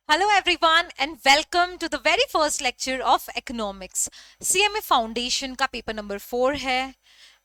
Hello everyone and welcome to the very first lecture of economics. CMA foundation का paper number 4 है.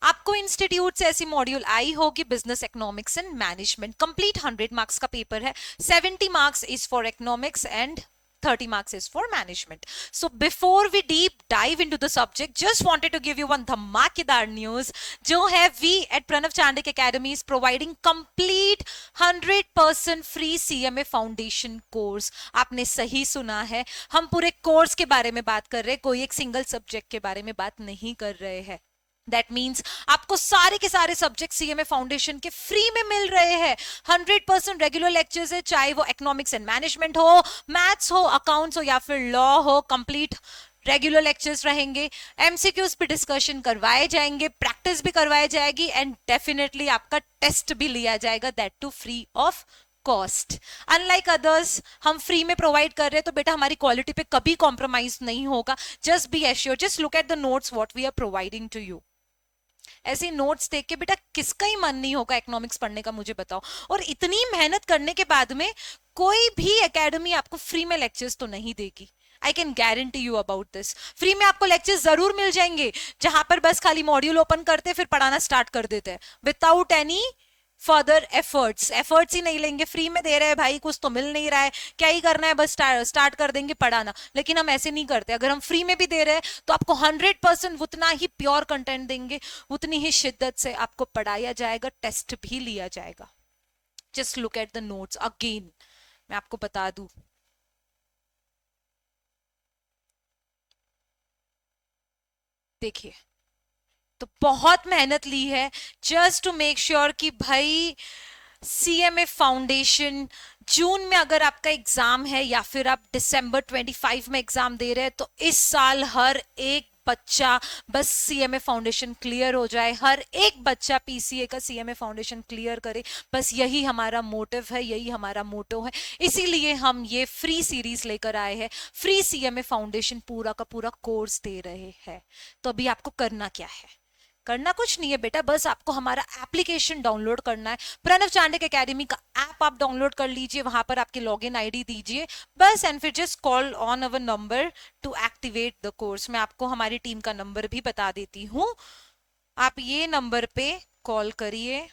आपको institute से ऐसी module आई होगी business economics and management. Complete 100 marks का paper है. 70 marks is for economics and 30 marks is for management. So before we deep dive into the subject, just wanted to give you one धमाकेदार news जो है we at Pranav Chandik Academy is providing complete 100% free CMA foundation course. आपने सही सुना है, हम पूरे course के बारे में बात कर रहे हैं, कोई एक सिंगल सब्जेक्ट के बारे में बात नहीं कर रहे हैं. दैट मीन्स आपको सारे के सारे सब्जेक्ट सीएमए फाउंडेशन के फ्री में मिल रहे हैं. 100% रेगुलर लेक्चर्स है, चाहे वो इकोनॉमिक्स एंड मैनेजमेंट हो, मैथ्स हो, अकाउंट्स हो या फिर लॉ हो. कंप्लीट रेगुलर लेक्चर्स रहेंगे, एमसीक्यूज भी डिस्कशन करवाए जाएंगे, प्रैक्टिस भी करवाई जाएगी एंड डेफिनेटली आपका टेस्ट भी लिया जाएगा, that too free of cost. Unlike others हम फ्री में प्रोवाइड कर रहे हैं तो बेटा हमारी क्वालिटी पे कभी कॉम्प्रोमाइज नहीं होगा. Just be assured, just look at the notes what we are providing to you. ऐसे नोट्स देख के बेटा किसका ही मन नहीं होगा इकोनॉमिक्स पढ़ने का, मुझे बताओ. और इतनी मेहनत करने के बाद में कोई भी एकेडमी आपको फ्री में लेक्चर्स तो नहीं देगी. I can guarantee you about this. Free में आपको लेक्चर्स जरूर मिल जाएंगे जहां पर बस खाली मॉड्यूल ओपन करते फिर पढ़ाना स्टार्ट कर देते हैं विदाउट एनी फर्दर एफर्ट्स ही नहीं लेंगे. फ्री में दे रहे हैं भाई, कुछ तो मिल नहीं रहा है, क्या ही करना है, बस स्टार्ट कर देंगे पढ़ाना. लेकिन हम ऐसे नहीं करते. अगर हम फ्री में भी दे रहे हैं तो आपको 100% उतना ही प्योर कंटेंट देंगे, उतनी ही शिद्दत से आपको पढ़ाया जाएगा, टेस्ट भी लिया जाएगा. Just look at the notes again. मैं आपको बता दूं, देखिए, तो बहुत मेहनत ली है जस्ट टू मेक श्योर कि भाई सीएमए फाउंडेशन जून में अगर आपका एग्जाम है या फिर आप दिसंबर 25 में एग्जाम दे रहे हैं तो इस साल हर एक बच्चा बस सीएमए फाउंडेशन क्लियर हो जाए, हर एक बच्चा पीसीए का सीएमए फाउंडेशन क्लियर करे. बस यही हमारा मोटिव है, यही हमारा मोटो है. इसीलिए हम ये फ्री सीरीज लेकर आए हैं. फ्री सीएमए फाउंडेशन पूरा का पूरा कोर्स दे रहे हैं. तो अभी आपको करना क्या है? करना कुछ नहीं है बेटा, बस आपको हमारा एप्लीकेशन डाउनलोड करना है. प्रणव चांडिक एकेडमी का ऐप आप डाउनलोड कर लीजिए, वहां पर आपकी लॉगिन आईडी दीजिए बस, एंड फिर just call on our number two activate the course. मैं आपको हमारी टीम का नंबर भी बता देती हूँ, आप ये नंबर पे कॉल करिए.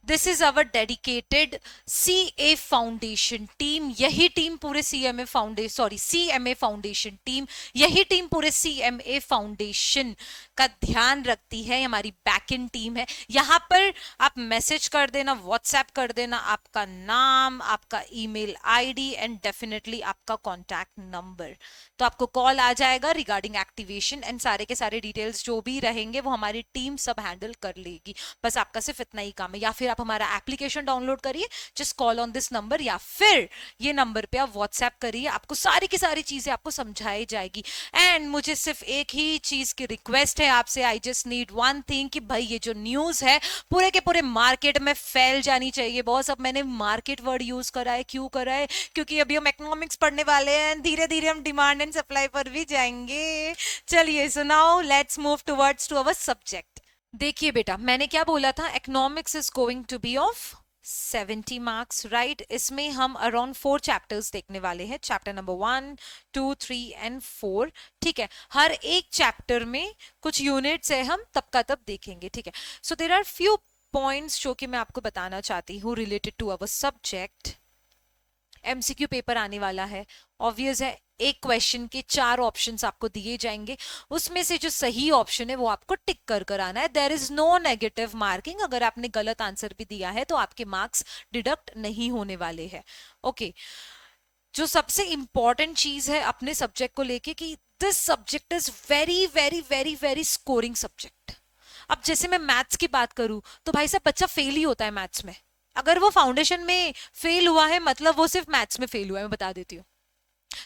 This is our dedicated CA foundation team. यही टीम पूरे CMA foundation, sorry CMA foundation team, यही टीम पूरे सीएमए फाउंडेशन का ध्यान रखती है. हमारी बैकएंड टीम है. यहाँ पर आप मैसेज कर देना, व्हाट्सएप कर देना, आपका नाम, आपका ईमेल आईडी एंड डेफिनेटली आपका कॉन्टैक्ट नंबर, तो आपको कॉल आ जाएगा रिगार्डिंग एक्टिवेशन. एंड सारे के सारे डिटेल्स जो भी रहेंगे वो हमारी टीम सब हैंडल कर लेगी. बस आपका सिर्फ इतना ही काम है. या फिर आप हमारा एप्लीकेशन डाउनलोड करिए, just call on this number, या फिर ये नंबर पे आप व्हाट्सएप करिए, आपको सारी की सारी चीजें आपको समझाई जाएगी. एंड मुझे सिर्फ एक ही चीज की रिक्वेस्ट है आपसे, I just need one thing, कि भाई ये जो न्यूज है पूरे के पूरे मार्केट में फैल जानी चाहिए. बॉस अब मैंने मार्केट वर्ड यूज करा है, क्यों करा है? क्योंकि अभी हम इकोनॉमिक्स पढ़ने वाले हैं, धीरे धीरे हम डिमांड एंड सप्लाई पर भी जाएंगे. चलिए, so now let's move towards to our subject. देखिए बेटा, मैंने क्या बोला था, economics is going to be of 70 marks, right. इसमें हम अराउंड 4 चैप्टर्स देखने वाले हैं, चैप्टर नंबर 1, 2, 3 एंड 4. ठीक है, हर एक चैप्टर में कुछ यूनिट्स है, हम तब का तब देखेंगे. ठीक है, so there are few points जो कि मैं आपको बताना चाहती हूँ related to our subject. MCQ paper आने वाला है, ऑब्वियस है. एक क्वेश्चन के 4 ऑप्शंस आपको दिए जाएंगे, उसमें से जो सही ऑप्शन है वो आपको टिक कर कर आना है. There is no negative marking. अगर आपने गलत आंसर भी दिया है तो आपके मार्क्स डिडक्ट नहीं होने वाले हैं. ओके, जो सबसे इंपॉर्टेंट चीज है अपने सब्जेक्ट को लेके कि this subject is very very very very scoring subject. अब जैसे मैं मैथ्स की बात करूं तो भाई साहब बच्चा फेल ही होता है मैथ्स में. अगर वो फाउंडेशन में फेल हुआ है मतलब वो सिर्फ मैथ्स में फेल हुआ है, मैं बता देती हूँ.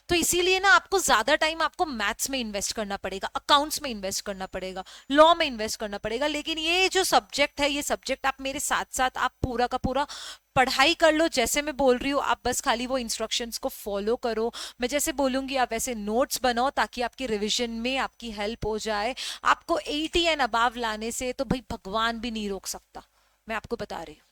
तो इसीलिए ना आपको ज्यादा टाइम आपको मैथ्स में इन्वेस्ट करना पड़ेगा, अकाउंट्स में इन्वेस्ट करना पड़ेगा, लॉ में इन्वेस्ट करना पड़ेगा. लेकिन ये जो सब्जेक्ट है, ये सब्जेक्ट आप मेरे साथ साथ आप पूरा का पूरा पढ़ाई कर लो. जैसे मैं बोल रही हूँ आप बस खाली वो इंस्ट्रक्शंस को फॉलो करो. मैं जैसे बोलूंगी आप वैसे नोट्स बनाओ ताकि आपकी रिवीजन में आपकी हेल्प हो जाए. आपको 80 एंड अबाव लाने से तो भाई भगवान भी नहीं रोक सकता. मैं आपको बता रही हूँ।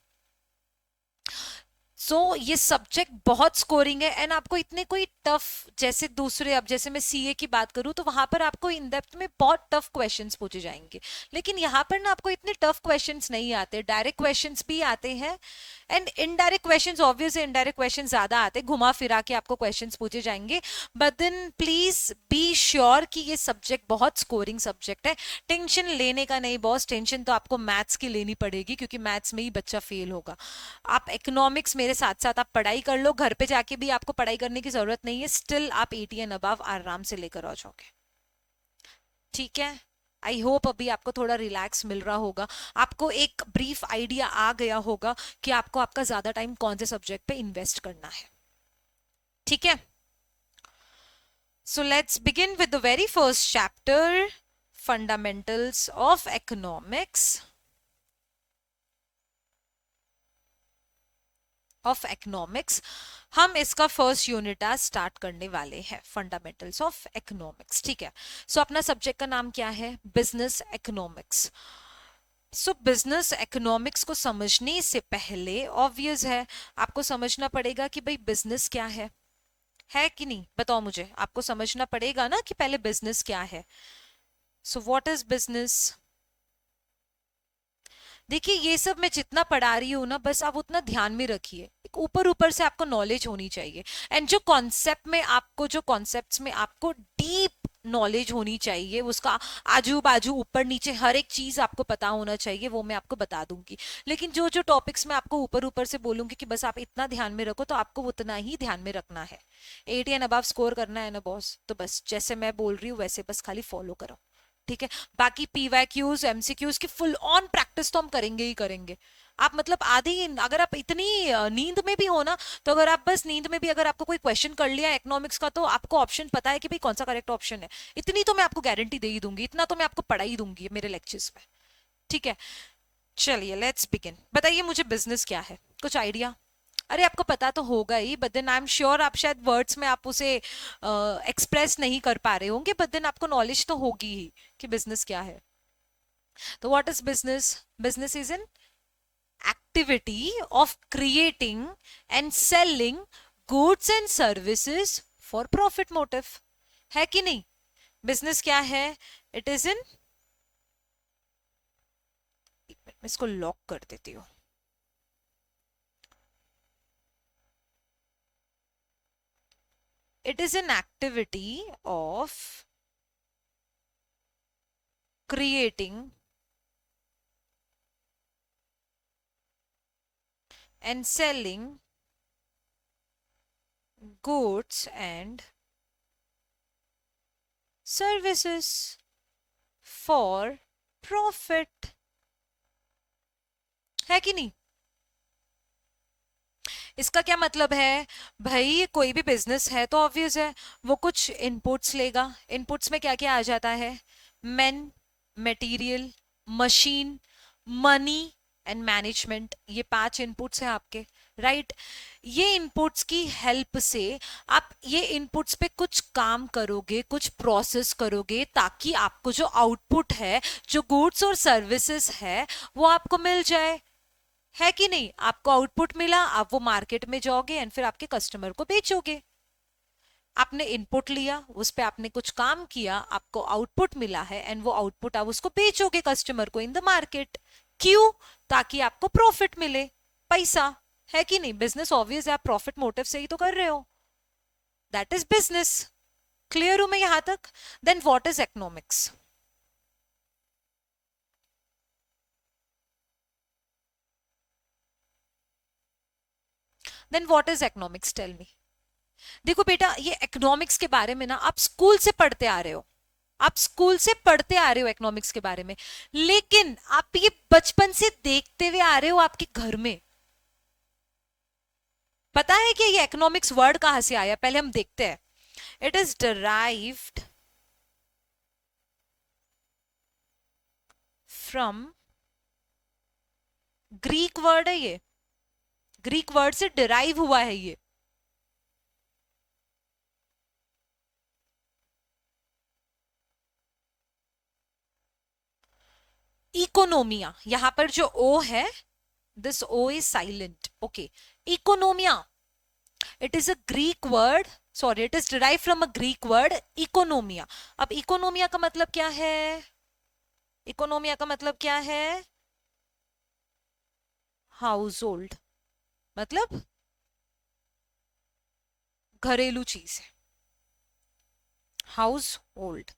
सो ये सब्जेक्ट बहुत स्कोरिंग है एंड आपको इतने कोई टफ, जैसे दूसरे, अब जैसे मैं सीए की बात करूं तो वहां पर आपको इन डेप्थ में बहुत टफ क्वेश्चंस पूछे जाएंगे, लेकिन यहाँ पर ना आपको इतने टफ क्वेश्चंस नहीं आते, डायरेक्ट क्वेश्चंस भी आते हैं and indirect questions, obvious indirect questions ज्यादा आते हैं, घुमा फिरा के आपको क्वेश्चंस पूछे जाएंगे। But then please be sure कि ये सब्जेक्ट बहुत स्कोरिंग सब्जेक्ट है। टेंशन लेने का नहीं बॉस, टेंशन तो आपको मैथ्स की लेनी पड़ेगी क्योंकि मैथ्स में ही बच्चा फेल होगा। आप इकोनॉमिक्स मेरे साथ साथ आप पढ़ाई कर लो, घर पे जाके भी आपको पढ़ाई करने की जरूरत नहीं है, स्टिल आप 80 एंड अबव आराम से लेकर आ जाओगे। ठीक है, आई होप अभी आपको थोड़ा रिलैक्स मिल रहा होगा, आपको एक ब्रीफ आइडिया आ गया होगा कि आपको आपका ज्यादा टाइम कौन से सब्जेक्ट पे इन्वेस्ट करना है। ठीक है, so let's begin with the very first chapter, fundamentals of economics. हम इसका फर्स्ट यूनिट आज स्टार्ट करने वाले हैं, फंडामेंटल्स ऑफ इकोनॉमिक्स। ठीक है, सो अपना सब्जेक्ट का नाम क्या है? Business economics. सो बिजनेस इकोनॉमिक्स को समझने से पहले ऑब्वियस है आपको समझना पड़ेगा कि भाई बिजनेस क्या है कि नहीं? बताओ मुझे, आपको समझना पड़ेगा ना कि पहले बिजनेस क्या है। So what is business? देखिए ये सब मैं जितना पढ़ा रही हूँ ना, बस आप उतना ध्यान में रखिए, एक ऊपर ऊपर से आपको नॉलेज होनी चाहिए एंड जो कॉन्सेप्ट में आपको, जो कॉन्सेप्ट्स में आपको डीप नॉलेज होनी चाहिए, उसका आजू बाजू ऊपर नीचे हर एक चीज आपको पता होना चाहिए, वो मैं आपको बता दूंगी। लेकिन जो जो टॉपिक्स मैं आपको ऊपर ऊपर से बोलूंगी कि बस आप इतना ध्यान में रखो, तो आपको उतना ही ध्यान में रखना है। 80 एंड अबव स्कोर करना है ना बॉस, तो बस जैसे मैं बोल रही हूँ वैसे बस खाली फॉलो करो। ठीक है, बाकी पीवाईक्यूज एमसीक्यूज की फुल ऑन प्रैक्टिस तो हम करेंगे ही करेंगे। आप मतलब आधी, अगर आप इतनी नींद में भी हो ना, तो अगर आप बस नींद में भी अगर आपको कोई क्वेश्चन कर लिया इकोनॉमिक्स का, तो आपको ऑप्शन पता है कि भाई कौन सा करेक्ट ऑप्शन है, इतनी तो मैं आपको गारंटी दे ही दूंगी, इतना तो मैं आपको पढ़ा ही दूंगी मेरे लेक्चर्स में। ठीक है, चलिए लेट्स बिगिन। बताइए मुझे बिजनेस क्या है, कुछ आइडिया? अरे आपको पता तो होगा ही, but then I am sure आप शायद वर्ड्स में आप उसे एक्सप्रेस नहीं कर पा रहे होंगे, बट देन आपको नॉलेज तो होगी ही कि बिजनेस क्या है। तो what is business? Business is N activity of creating and selling goods and services for profit motive। है कि नहीं? बिजनेस क्या है? इट इज इन, एक मिनट में इसको लॉक कर देती हूँ। It is an activity of creating and selling goods and services for profit। है कि नहीं? इसका क्या मतलब है? भाई कोई भी बिजनेस है तो ऑब्वियस है वो कुछ इनपुट्स लेगा। इनपुट्स में क्या क्या आ जाता है? Man, material, machine, money and management, ये 5 इनपुट्स हैं आपके, राइट? ये इनपुट्स की हेल्प से आप ये इनपुट्स पे कुछ काम करोगे, कुछ प्रोसेस करोगे, ताकि आपको जो आउटपुट है, जो गुड्स और सर्विसेज है, वो आपको मिल जाए। है कि नहीं? आपको आउटपुट मिला, आप वो मार्केट में जाओगे एंड फिर आपके कस्टमर को बेचोगे। आपने इनपुट लिया, उस पे आपने कुछ काम किया, आपको आउटपुट मिला है एंड वो आउटपुट आप उसको बेचोगे कस्टमर को इन द मार्केट। क्यों? ताकि आपको प्रॉफिट मिले, पैसा। है कि नहीं? बिजनेस ऑब्वियस है, आप प्रॉफिट मोटिव से ही तो कर रहे हो। That is business. क्लियर हूं मैं यहां तक? Then what is economics? Then what is economics? Tell me. देखो बेटा, ये इकोनॉमिक्स के बारे में ना आप स्कूल से पढ़ते आ रहे हो, आप स्कूल से पढ़ते आ रहे हो इकोनॉमिक्स के बारे में, लेकिन आप ये बचपन से देखते हुए आ रहे हो आपके घर में। पता है कि ये इकोनॉमिक्स वर्ड कहां से आया? पहले हम देखते हैं। It is derived from, Greek word है ये, ग्रीक वर्ड से डिराइव हुआ है ये। इकोनोमिया, यहां पर जो ओ है This O is silent. Okay. Economia. It is a Greek word. Sorry, it is derived from a Greek word economia. अब economia का मतलब क्या है? economia का मतलब क्या है? Household. मतलब घरेलू चीज है. Household.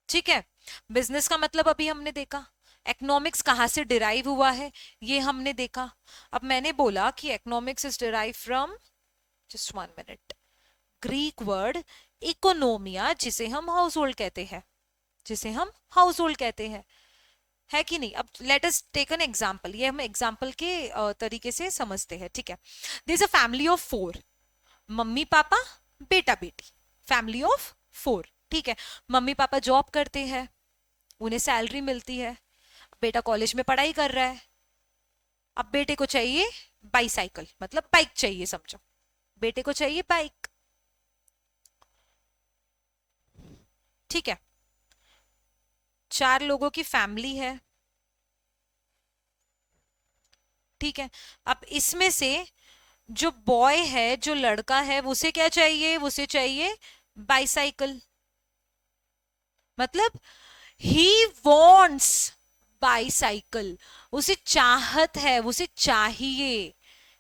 ठीक है. बिजनेस का मतलब अभी हमने देखा. इकोनॉमिक्स कहाँ से डिराइव हुआ है ये हमने देखा. अब मैंने बोला कि economics is derive from, just 1 minute, Greek word oikonomia, जिसे हम हाउस होल्ड कहते हैं, जिसे हम हाउस होल्ड कहते हैं, है कि नहीं. अब let us take an example. ये हम एग्जांपल के तरीके से समझते हैं. ठीक है. There is a family of 4. Mummy papa बेटा बेटी. Family of 4. ठीक है. मम्मी पापा जॉब करते हैं, उन्हें सैलरी मिलती है. बेटा कॉलेज में पढ़ाई कर रहा है. अब बेटे को चाहिए बाईसाइकिल, मतलब बाइक चाहिए, समझो. बेटे को चाहिए बाइक. ठीक है. 4 लोगों की फैमिली है. ठीक है. अब इसमें से जो बॉय है, जो लड़का है, उसे क्या चाहिए? उसे चाहिए बाईसाइकिल. मतलब ही वॉन्ट्स बाईसाइकिल. उसे चाहत है, उसे चाहिए.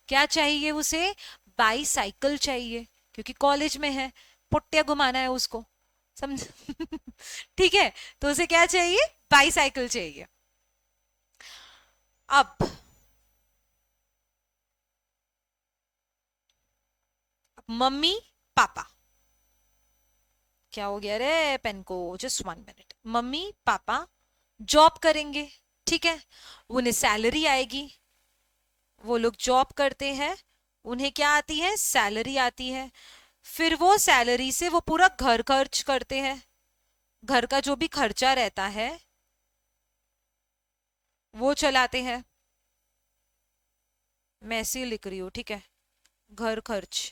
क्या चाहिए उसे? बाईसाइकिल चाहिए, क्योंकि कॉलेज में है, पुट्टिया घुमाना है उसको, समझ. ठीक है. तो उसे क्या चाहिए? बाईसाइकिल चाहिए. अब मम्मी पापा, क्या हो गया रे पेन को, just 1 minute. Mummy papa job करेंगे. ठीक है. उन्हें सैलरी आएगी. वो लोग जॉब करते हैं, उन्हें क्या आती है? सैलरी आती है. फिर वो सैलरी से वो पूरा घर खर्च करते हैं. घर का जो भी खर्चा रहता है वो चलाते हैं. मैं ऐसे ही लिख रही हूँ. ठीक है. घर खर्च,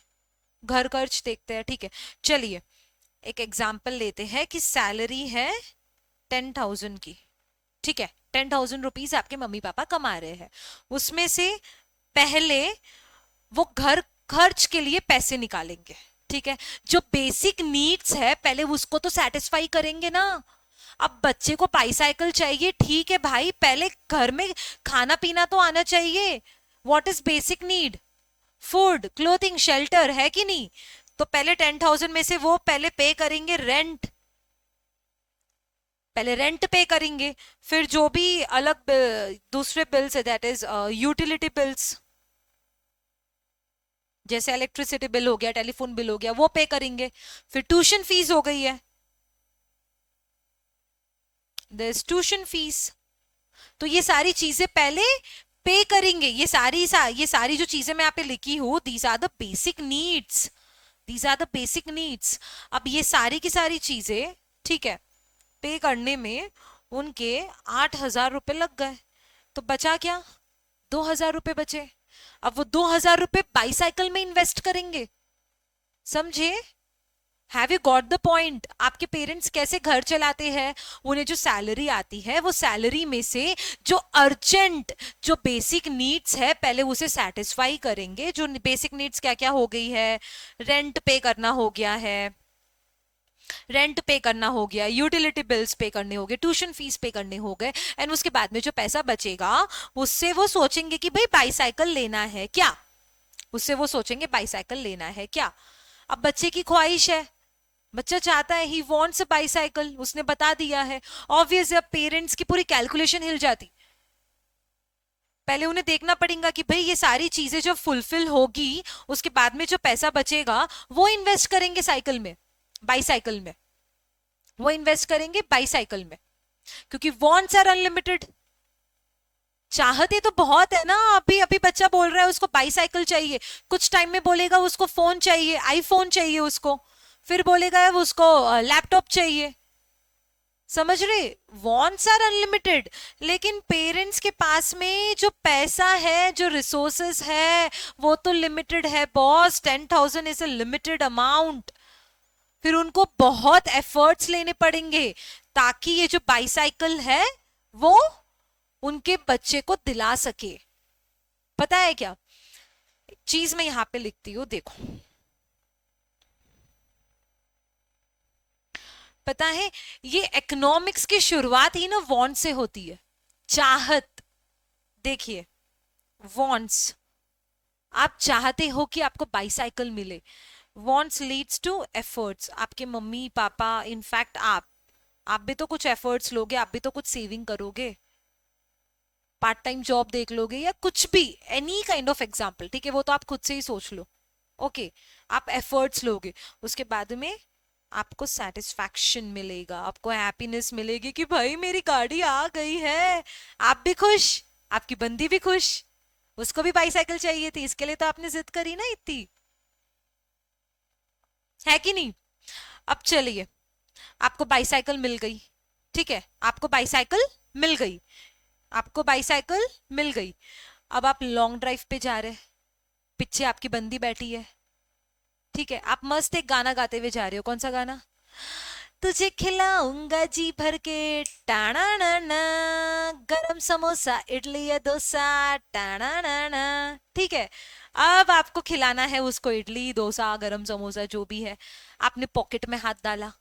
घर खर्च देखते हैं. ठीक है. चलिए एक एग्जाम्पल लेते हैं कि सैलरी है 10,000 की. ठीक है. 10,000 रुपीज आपके मम्मी पापा कमा रहे हैं. उसमें से पहले वो घर खर्च के लिए पैसे निकालेंगे. ठीक है. जो बेसिक नीड्स है पहले उसको तो सेटिस्फाई करेंगे ना. अब बच्चे को बाईसाइकिल चाहिए, ठीक है भाई, पहले घर में खाना पीना तो आना चाहिए. What is basic need? Food, clothing, shelter, है कि नहीं. तो पहले 10,000 में से वो पहले पे करेंगे रेंट. पहले रेंट पे करेंगे. फिर जो भी अलग दूसरे बिल्स है, दैट इज यूटिलिटी बिल्स, जैसे इलेक्ट्रिसिटी बिल हो गया, टेलीफोन बिल हो गया, वो पे करेंगे. फिर ट्यूशन फीस हो गई है, दिस ट्यूशन फीस. तो ये सारी चीजें पहले पे करेंगे. ये सारी जो चीजें मैं यहाँ पे लिखी हूं, these are the basic needs. These are the basic needs. अब ये सारी की सारी चीजें, ठीक है, पे करने में उनके 8,000 रुपए लग गए. तो बचा क्या? 2,000 रुपए बचे. अब वो 2,000 रुपए बाईसाइकिल में इन्वेस्ट करेंगे. समझे? Have you got the point? आपके पेरेंट्स कैसे घर चलाते हैं? उन्हें जो सैलरी आती है वो सैलरी में से जो अर्जेंट, जो बेसिक नीड्स है पहले उसे सेटिस्फाई करेंगे. जो बेसिक नीड्स क्या क्या हो गई है? रेंट पे करना हो गया है, रेंट पे करना हो गया, यूटिलिटी बिल्स पे करने हो गए, ट्यूशन फीस पे करने हो गए. एंड उसके बाद में जो पैसा बचेगा उससे वो सोचेंगे कि भाई बाईसाइकिल लेना है क्या. उससे वो सोचेंगे बाईसाइकिल लेना है क्या. अब बच्चे की ख्वाहिश है, बच्चा चाहता है, ही वांट्स अ बाईसाइकिल, उसने बता दिया है. ऑब्वियस अब पेरेंट्स की पूरी कैलकुलेशन हिल जाती. पहले उन्हें देखना पड़ेगा कि भाई ये सारी चीजें जब फुलफिल होगी उसके बाद में जो पैसा बचेगा वो इन्वेस्ट करेंगे साइकिल में, बाईसाइकिल में. वो इन्वेस्ट करेंगे बाईसाइकिल में, क्योंकि वॉन्ट्स आर अनलिमिटेड. चाहते तो बहुत है ना. अभी अभी बच्चा बोल रहा है उसको बाईसाइकिल चाहिए, कुछ टाइम में बोलेगा उसको फोन चाहिए, आईफोन चाहिए उसको, फिर बोलेगा उसको लैपटॉप चाहिए. समझ रहे? Wants are unlimited. लेकिन पेरेंट्स के पास में जो पैसा है, जो रिसोर्सेस है, वो तो लिमिटेड है boss. 10,000 is a limited amount. फिर उनको बहुत एफर्ट्स लेने पड़ेंगे ताकि ये जो बाईसाइकिल है वो उनके बच्चे को दिला सके। पता है क्या चीज मैं यहां पे लिखती हूँ, देखो। पता है ये इकोनॉमिक्स की शुरुआत ही ना वांट से होती है, चाहत। देखिए, वांट्स, आप चाहते हो कि आपको बाइसाइकिल मिले। Wants leads to efforts. आपके मम्मी पापा, इनफैक्ट आप भी तो कुछ एफर्ट्स लोगे, आप भी तो कुछ सेविंग करोगे, पार्ट टाइम जॉब देख लोगे या कुछ भी, एनी काइंड ऑफ एग्जाम्पल, ठीक है, वो तो आप खुद से ही सोच लो। ओके, आप एफर्ट्स लोगे, उसके बाद में आपको सेटिस्फैक्शन मिलेगा, आपको हैप्पीनेस मिलेगी कि भाई मेरी गाड़ी आ गई है। आप भी खुश, आपकी बंदी भी खुश, उसको भी बाईसाइकिल चाहिए थी, इसके लिए तो आपने जिद करी ना इतनी, है कि नहीं। अब चलिए, आपको बाईसाइकिल मिल गई, ठीक है, आपको बाईसाइकिल मिल गई, आपको बाईसाइकिल मिल गई। अब आप लॉन्ग ड्राइव पे जा रहे हैं, पीछे आपकी बंदी बैठी है, ठीक है, आप मस्त एक गाना गाते हुए जा रहे हो। कौन सा गाना? तुझे खिलाऊंगा जी भर के, टाणा ना ना, गरम समोसा इडली या डोसा, टाणा ना ना, ठीक है। अब आपको खिलाना है उसको इडली डोसा गरम समोसा जो भी है। आपने पॉकेट में हाथ डाला,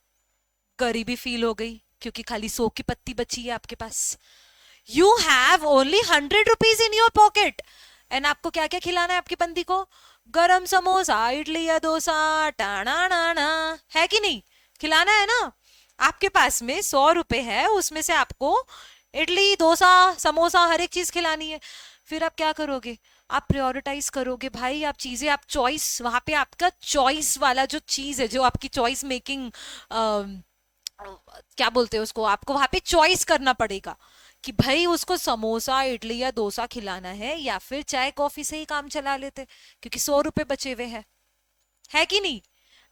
गरीबी फील हो गई क्योंकि खाली 100 की पत्ती बची है आपके पास। You have only 100 rupees in your pocket, and आपको क्या क्या खिलाना है आपकी बंदी को? गरम समोसा इडली या डोसा, टाणा ना, है कि नहीं? खिलाना है ना। आपके पास में 100 रुपए है, उसमें से आपको इडली डोसा समोसा हर एक चीज खिलानी है। फिर आप क्या करोगे? आप प्रायोरिटाइज करोगे भाई, आप चीजें, आप चॉइस, वहां पे आपका चॉइस वाला जो चीज है, जो आपकी चॉइस मेकिंग, क्या बोलते हैं उसको, आपको वहां पे चॉइस करना पड़ेगा कि भाई उसको समोसा इडली या डोसा खिलाना है या फिर चाय कॉफी से ही काम चला लेते, क्योंकि 100 रुपए बचे हुए हैं, है कि नहीं।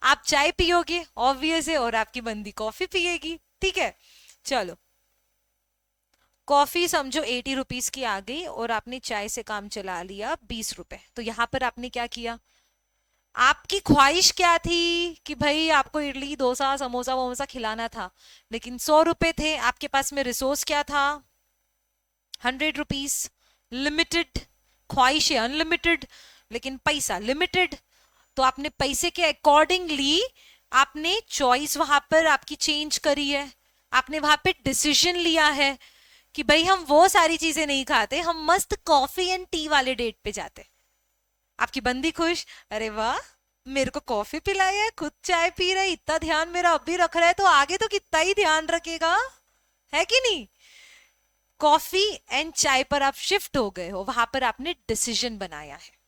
आप चाय पियोगे ऑब्वियस है, और आपकी बंदी कॉफी पिएगी, ठीक है। चलो, कॉफी समझो 80 रुपीज की आ गई और आपने चाय से काम चला लिया 20 रुपए। तो यहां पर आपने क्या किया? आपकी ख्वाहिश क्या थी कि भाई आपको इडली डोसा समोसा वमोसा खिलाना था, लेकिन 100 रुपए थे आपके पास में, रिसोर्स क्या था? 100 रुपीज। लिमिटेड, ख्वाहिश है अनलिमिटेड, लेकिन पैसा लिमिटेड। तो आपने पैसे के अकॉर्डिंगली आपने चॉइस वहां पर आपकी चेंज करी है, आपने वहां पे डिसीजन लिया है कि भाई हम वो सारी चीजें नहीं खाते, हम मस्त कॉफी एंड टी वाले डेट पे जाते। आपकी बंदी खुश, अरे वाह, मेरे को कॉफी पिलाया है, खुद चाय पी रहा है, इतना ध्यान मेरा अब भी रख रहा है, तो आगे तो कितना ही ध्यान रखेगा, है कि नहीं। कॉफी एंड चाय पर आप शिफ्ट हो गए हो, वहां पर आपने डिसीजन बनाया है।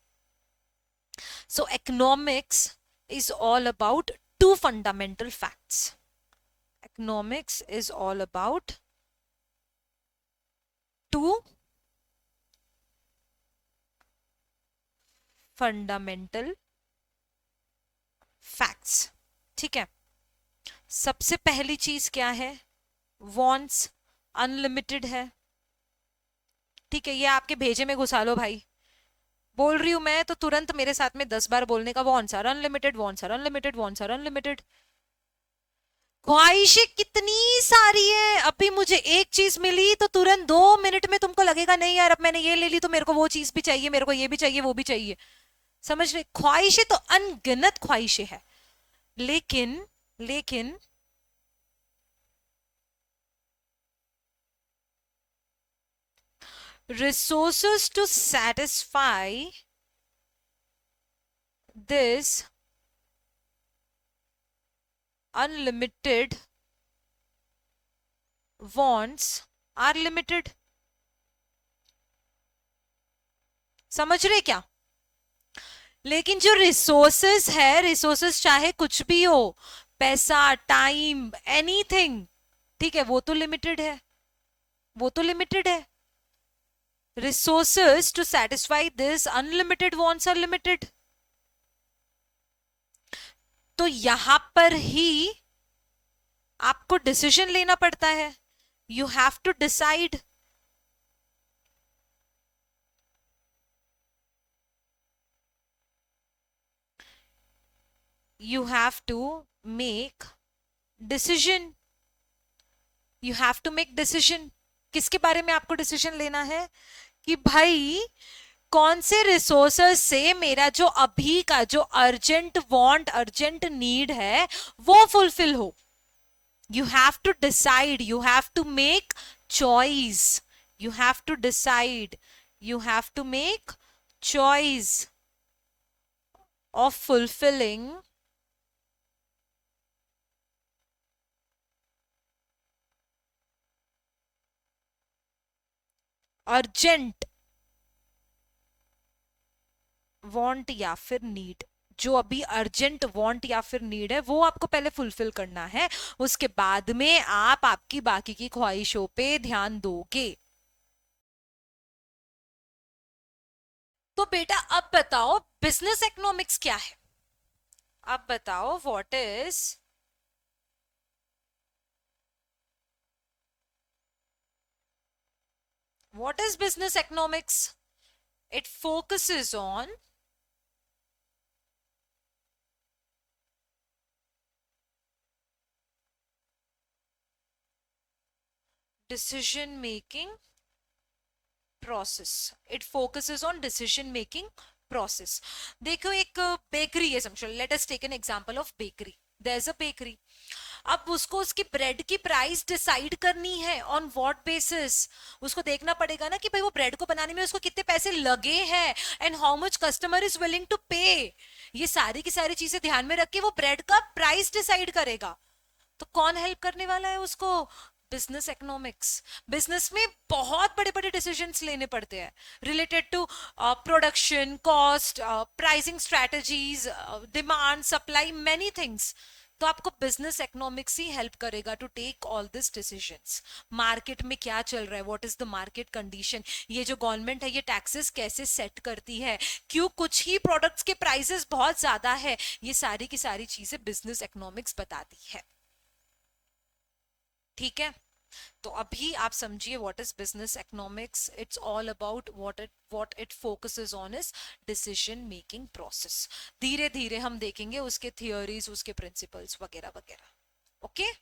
So economics is all about two fundamental facts. Economics is all about two fundamental facts, ठीक है। सबसे पहली चीज क्या है? वॉन्ट्स अनलिमिटेड है, ठीक है, ये आपके भेजे में घुसा लो भाई। बोल रही हूं मैं तो तुरंत मेरे साथ में 10 बार बोलने का, wants are unlimited, wants are unlimited, wants are unlimited. ख्वाहिशें कितनी सारी है, अभी मुझे एक चीज मिली तो तुरंत 2 मिनट में तुमको लगेगा नहीं यार, अब मैंने ये ले ली तो मेरे को वो चीज भी चाहिए, मेरे को ये भी चाहिए वो भी चाहिए। समझ रहे? ख्वाहिशें तो अनगिनत ख्वाहिशें हैं, लेकिन लेकिन resources to satisfy this unlimited wants are limited। समझ रहे क्या? लेकिन जो रिसोर्सेस है, रिसोर्सेस चाहे कुछ भी हो, पैसा टाइम एनीथिंग, ठीक है, वो तो लिमिटेड है, वो तो लिमिटेड है। Resources to satisfy this unlimited wants are limited. तो यहां पर ही आपको डिसीजन लेना पड़ता है, you have to decide. You have to make decision, you have to make decision। किसके बारे में आपको डिसीजन लेना है कि भाई कौन से रिसोर्सेस से मेरा जो अभी का जो अर्जेंट वांट अर्जेंट नीड है वो फुलफिल हो. You have to decide, you have to make choice, you have to decide, you have to make choice of fulfilling urgent want या फिर नीड. जो अभी अर्जेंट वांट या फिर नीड है वो आपको पहले फुलफिल करना है, उसके बाद में आप आपकी बाकी की ख्वाहिशों पे ध्यान दोगे. तो बेटा अब बताओ बिजनेस इकोनॉमिक्स क्या है. अब बताओ what is business economics. It focuses on decision making process. It focuses on decision making process. देखो एक बेकरी है समझो. Let us take an example of bakery. There is a bakery. अब उसको उसकी ब्रेड की प्राइस डिसाइड करनी है. On what basis? उसको देखना पड़ेगा ना कि भाई वो ब्रेड को बनाने में उसको कितने पैसे लगे हैं and how much customer is willing to pay. ये सारी की सारी चीजें ध्यान में रख के वो ब्रेड का प्राइस डिसाइड करेगा. तो कौन हेल्प करने वाला है उसको? Business economics. बिजनेस में बहुत बड़े बड़े डिसीजंस लेने पड़ते हैं related to production cost, pricing strategies, demand supply, many things. तो आपको बिजनेस इकोनॉमिक्स ही हेल्प करेगा to take all this decisions. Market में क्या चल रहा है, what is the market condition, ये जो गवर्नमेंट है ये टैक्सेस कैसे सेट करती है, क्यों कुछ ही प्रोडक्ट्स के प्राइसेस बहुत ज्यादा है, ये सारी की सारी चीजें बिजनेस इकोनॉमिक्स बताती है. ठीक है. तो अभी आप समझिए what is business economics. It's all about what it focuses on is decision making process. धीरे धीरे हम देखेंगे उसके थियोरीज, उसके प्रिंसिपल्स वगैरह वगैरह. ओके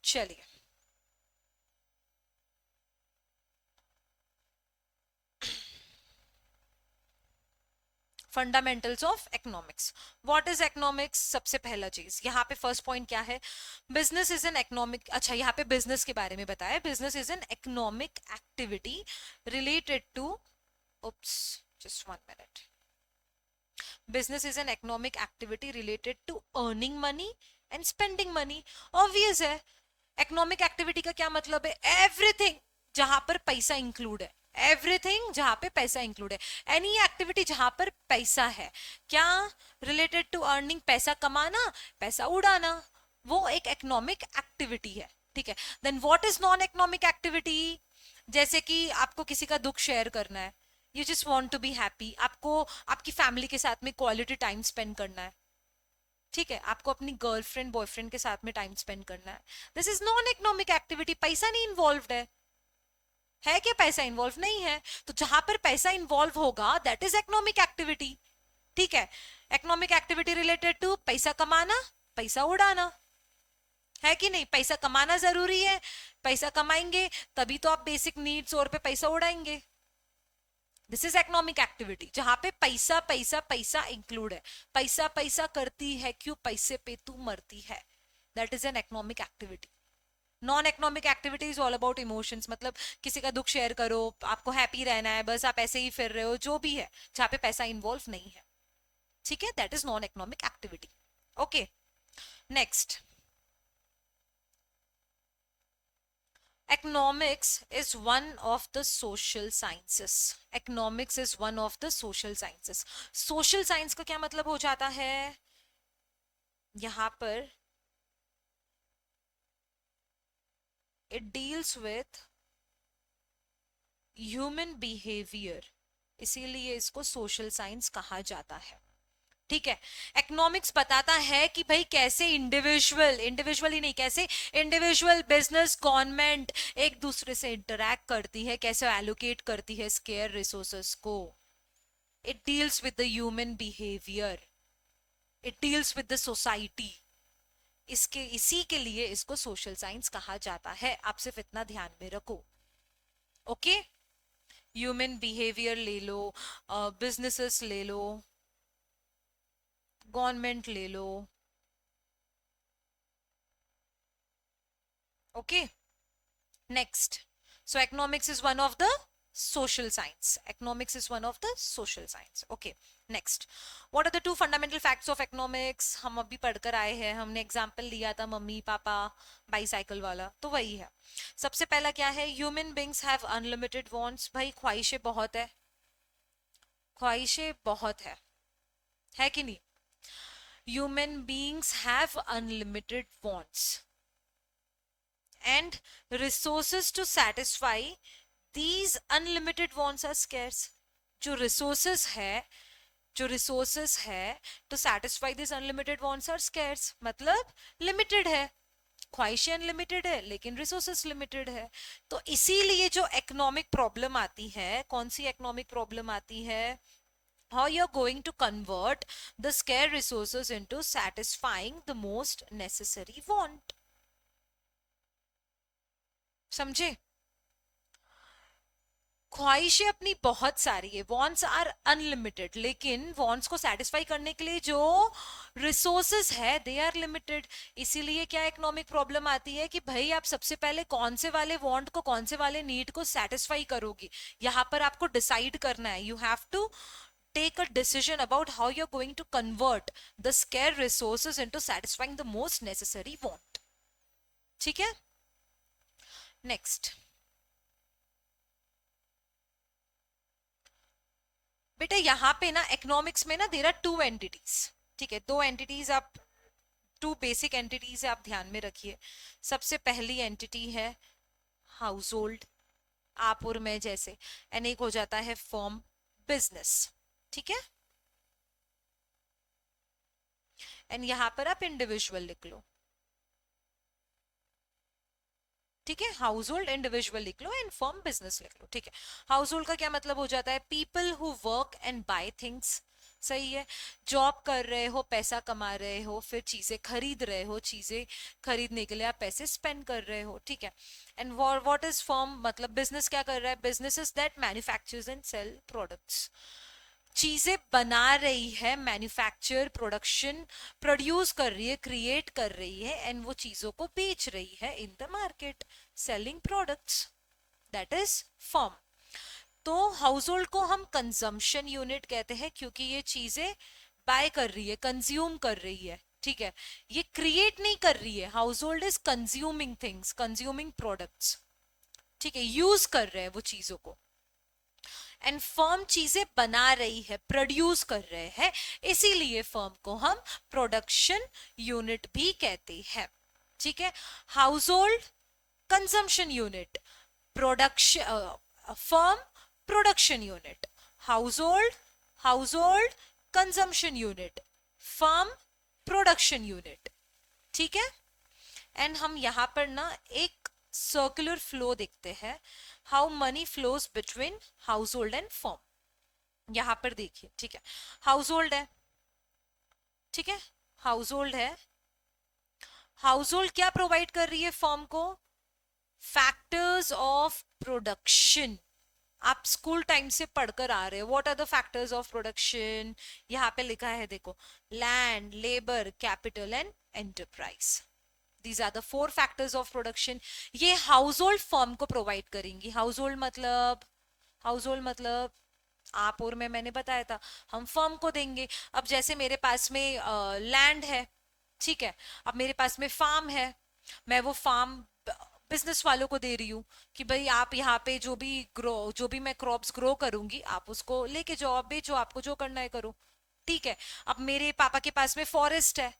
चलिए. Fundamentals of economics. What is economics? सबसे पहला चीज यहाँ पे फर्स्ट पॉइंट क्या है? Business is an economic. अच्छा यहाँ पे बिजनेस के बारे में बताया. Business is an economic activity related to, oops, just 1 minute. Business is an economic activity related to earning money and spending money. Obvious है. economic activity का क्या मतलब है? Everything जहां पर पैसा इंक्लूड है. एवरीथिंग जहां पे पैसा इंक्लूड है. एनी एक्टिविटी जहां पर पैसा है. क्या? Related to earning. पैसा कमाना, पैसा उड़ाना, वो एक इकोनॉमिक एक्टिविटी है. ठीक है. Then what is non economic activity? जैसे कि आपको किसी का दुख शेयर करना है. You just want to be happy. आपको आपकी फैमिली के साथ में क्वालिटी टाइम स्पेंड करना है. ठीक है. आपको अपनी गर्लफ्रेंड बॉयफ्रेंड के साथ में टाइम स्पेंड करना है. This is non economic activity. पैसा नहीं इन्वॉल्व है क्या? पैसा इन्वॉल्व नहीं है. तो जहां पर पैसा इन्वॉल्व होगा दैट इज इकोनॉमिक एक्टिविटी. ठीक है. इकोनॉमिक एक्टिविटी रिलेटेड टू पैसा कमाना, पैसा उड़ाना, है कि नहीं? पैसा कमाना जरूरी है. पैसा कमाएंगे तभी तो आप बेसिक नीड्स और पे पैसा उड़ाएंगे. दिस इज इकोनॉमिक एक्टिविटी जहां पे पैसा पैसा पैसा इंक्लूड है. पैसा पैसा करती है क्यों? पैसे पे तू मरती है. That is an economic activity. Non economic activity is all about emotions. मतलब किसी का दुख शेयर करो, आपको हैप्पी रहना है, बस आप ऐसे ही फिर रहे हो, जो भी है जहां पे पैसा इन्वॉल्व नहीं है. ठीक है. That is non economic activity. Okay next. economics is one of the social sciences. economics is one of the social sciences. social science का क्या मतलब हो जाता है? यहां पर it deals with human behavior, इसीलिए इसको सोशल साइंस कहा जाता है. ठीक है. इकोनॉमिक्स बताता है कि भाई कैसे इंडिविजुअल ही नहीं, कैसे इंडिविजुअल, बिजनेस, गवर्नमेंट एक दूसरे से इंटरैक्ट करती है, कैसे एलोकेट करती है स्केयर रिसोर्सेस को. It deals with the human behaviour, it deals with the society. इसी के लिए इसको सोशल साइंस कहा जाता है. आप सिर्फ इतना ध्यान में रखो. ओके, ह्यूमन बिहेवियर ले लो, बिजनेसेस ले लो, गवर्नमेंट ले लो, okay. Next. So economics is one of the social science. Economics is one of the social science. Okay. Next. What are the two fundamental facts of economics? हम अभी पढ़कर आए हैं, हमने example लिया था मम्मी पापा बाईसाइकिल वाला, तो वही है. सबसे पहला क्या है? Human beings have unlimited wants. भाई ख्वाहिशें बहुत है, ख्वाहिशें बहुत है कि नहीं? Human beings have unlimited wants and resources to satisfy these unlimited wants are scarce. जो resources है to satisfy these unlimited wants are scarce, मतलब limited है. ख्वाहिशें अनलिमिटेड है लेकिन रिसोर्सेस लिमिटेड है. तो इसीलिए जो इकोनॉमिक प्रॉब्लम आती है, कौन सी इकोनॉमिक प्रॉब्लम आती है? How you're going to convert the scarce resources into satisfying the most necessary want. समझे? ख्वाहिशें अपनी बहुत सारी है, वॉन्ट्स आर अनलिमिटेड, लेकिन वॉन्ट्स को सेटिस्फाई करने के लिए जो रिसोर्सेस है दे आर लिमिटेड. इसीलिए क्या इकोनॉमिक प्रॉब्लम आती है कि भाई आप सबसे पहले कौन से वाले वॉन्ट को, कौन से वाले नीड को सेटिस्फाई करोगी. यहां पर आपको डिसाइड करना है. You have to take a decision about how you're going to convert the scarce resources into satisfying the most necessary want. ठीक है? नेक्स्ट. बेटा यहां पे ना इकोनॉमिक्स में ना देयर आर टू एंटिटीज. ठीक है, दो एंटिटीज, आप टू बेसिक एंटिटीज आप ध्यान में रखिए. सबसे पहली एंटिटी है हाउस होल्ड, आप और मैं जैसे, एंड एक हो जाता है फर्म, बिजनेस. ठीक है, एंड यहां पर आप इंडिविजुअल लिख लो. ठीक है, हाउस होल्ड इंडिविजुअल लिख लो एंड फर्म बिजनेस लिख लो. ठीक है, हाउस होल्ड का क्या मतलब हो जाता है? People who work and buy things. सही है, जॉब कर रहे हो, पैसा कमा रहे हो, फिर चीजें खरीद रहे हो, चीजें खरीदने के लिए आप पैसे स्पेंड कर रहे हो. ठीक है, एंड व्हाट इज फर्म? मतलब बिजनेस क्या कर रहा है? Business is that manufactures and sell products. चीजें बना रही है, मैन्युफैक्चर, प्रोडक्शन, प्रोड्यूस कर रही है, क्रिएट कर रही है, एंड वो चीजों को बेच रही है in the market, selling products. That is firm. तो हाउस होल्ड को हम कंजम्पशन यूनिट कहते हैं क्योंकि ये चीजें बाय कर रही है, कंज्यूम कर रही है. ठीक है, ये क्रिएट नहीं कर रही है. House hold is consuming things, consuming products. ठीक है, यूज कर रहे हैं वो चीजों को. एंड फर्म चीजें बना रही है, प्रोड्यूस कर रहे हैं, इसीलिए फर्म को हम प्रोडक्शन यूनिट भी कहते हैं. ठीक है, house hold consumption unit, production, firm production unit. House hold consumption unit, firm production unit. ठीक है, एंड हम यहां पर ना एक सर्कुलर फ्लो देखते हैं, how many flows between house hold and firm. यहां पर देखिए. ठीक है, हाउस होल्ड है. ठीक है, हाउस होल्ड है. हाउस होल्ड क्या प्रोवाइड कर रही है फर्म को? Factors of production. आप स्कूल टाइम से पढ़कर आ रहे हो. What are the factors of production? यहां पे लिखा है देखो, land, labour, capital and enterprise. These are the four factors of production. ये हाउस होल्ड फर्म को प्रोवाइड करेंगी. हाउस होल्ड मतलब आप और मैंने बताया था, हम फर्म को देंगे. अब जैसे मेरे पास में लैंड है, ठीक है, अब मेरे पास में फार्म है, मैं वो फार्म बिजनेस वालों को दे रही हूँ कि भाई आप यहाँ पे जो भी मैं क्रॉप्स ग्रो करूंगी आप उसको लेके जाओ, आप बेचो, आपको जो करना है करो. ठीक है, अब मेरे पापा के पास में फॉरेस्ट है,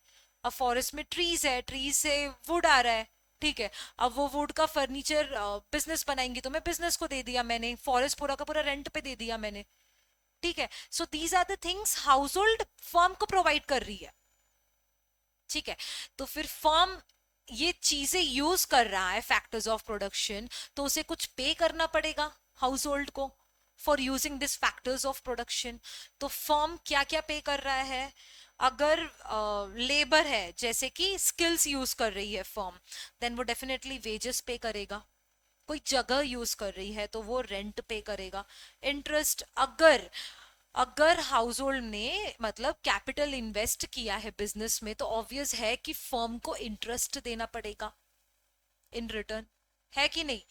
अब फॉरेस्ट में ट्रीज है, ट्रीज से वुड आ रहा है. ठीक है, अब वो वुड का फर्नीचर बिजनेस बनाएंगी तो मैं बिजनेस को दे दिया, मैंने फॉरेस्ट पूरा का पूरा रेंट पे दे दिया मैंने. ठीक है, so these are the things household firm को प्रोवाइड कर रही है. ठीक है, तो फिर फर्म ये चीजें यूज कर रहा है, फैक्टर्स ऑफ प्रोडक्शन, तो उसे कुछ पे करना पड़ेगा हाउस होल्ड को for using this factors of production. तो फर्म क्या क्या पे कर रहा है? अगर लेबर है, जैसे कि स्किल्स यूज कर रही है फर्म, देन वो डेफिनेटली वेजेस पे करेगा. कोई जगह यूज कर रही है तो वो रेंट पे करेगा इंटरेस्ट। अगर अगर हाउस होल्ड ने मतलब कैपिटल इन्वेस्ट किया है बिजनेस में तो ऑब्वियस है कि फर्म को इंटरेस्ट देना पड़ेगा इन रिटर्न, है कि नहीं।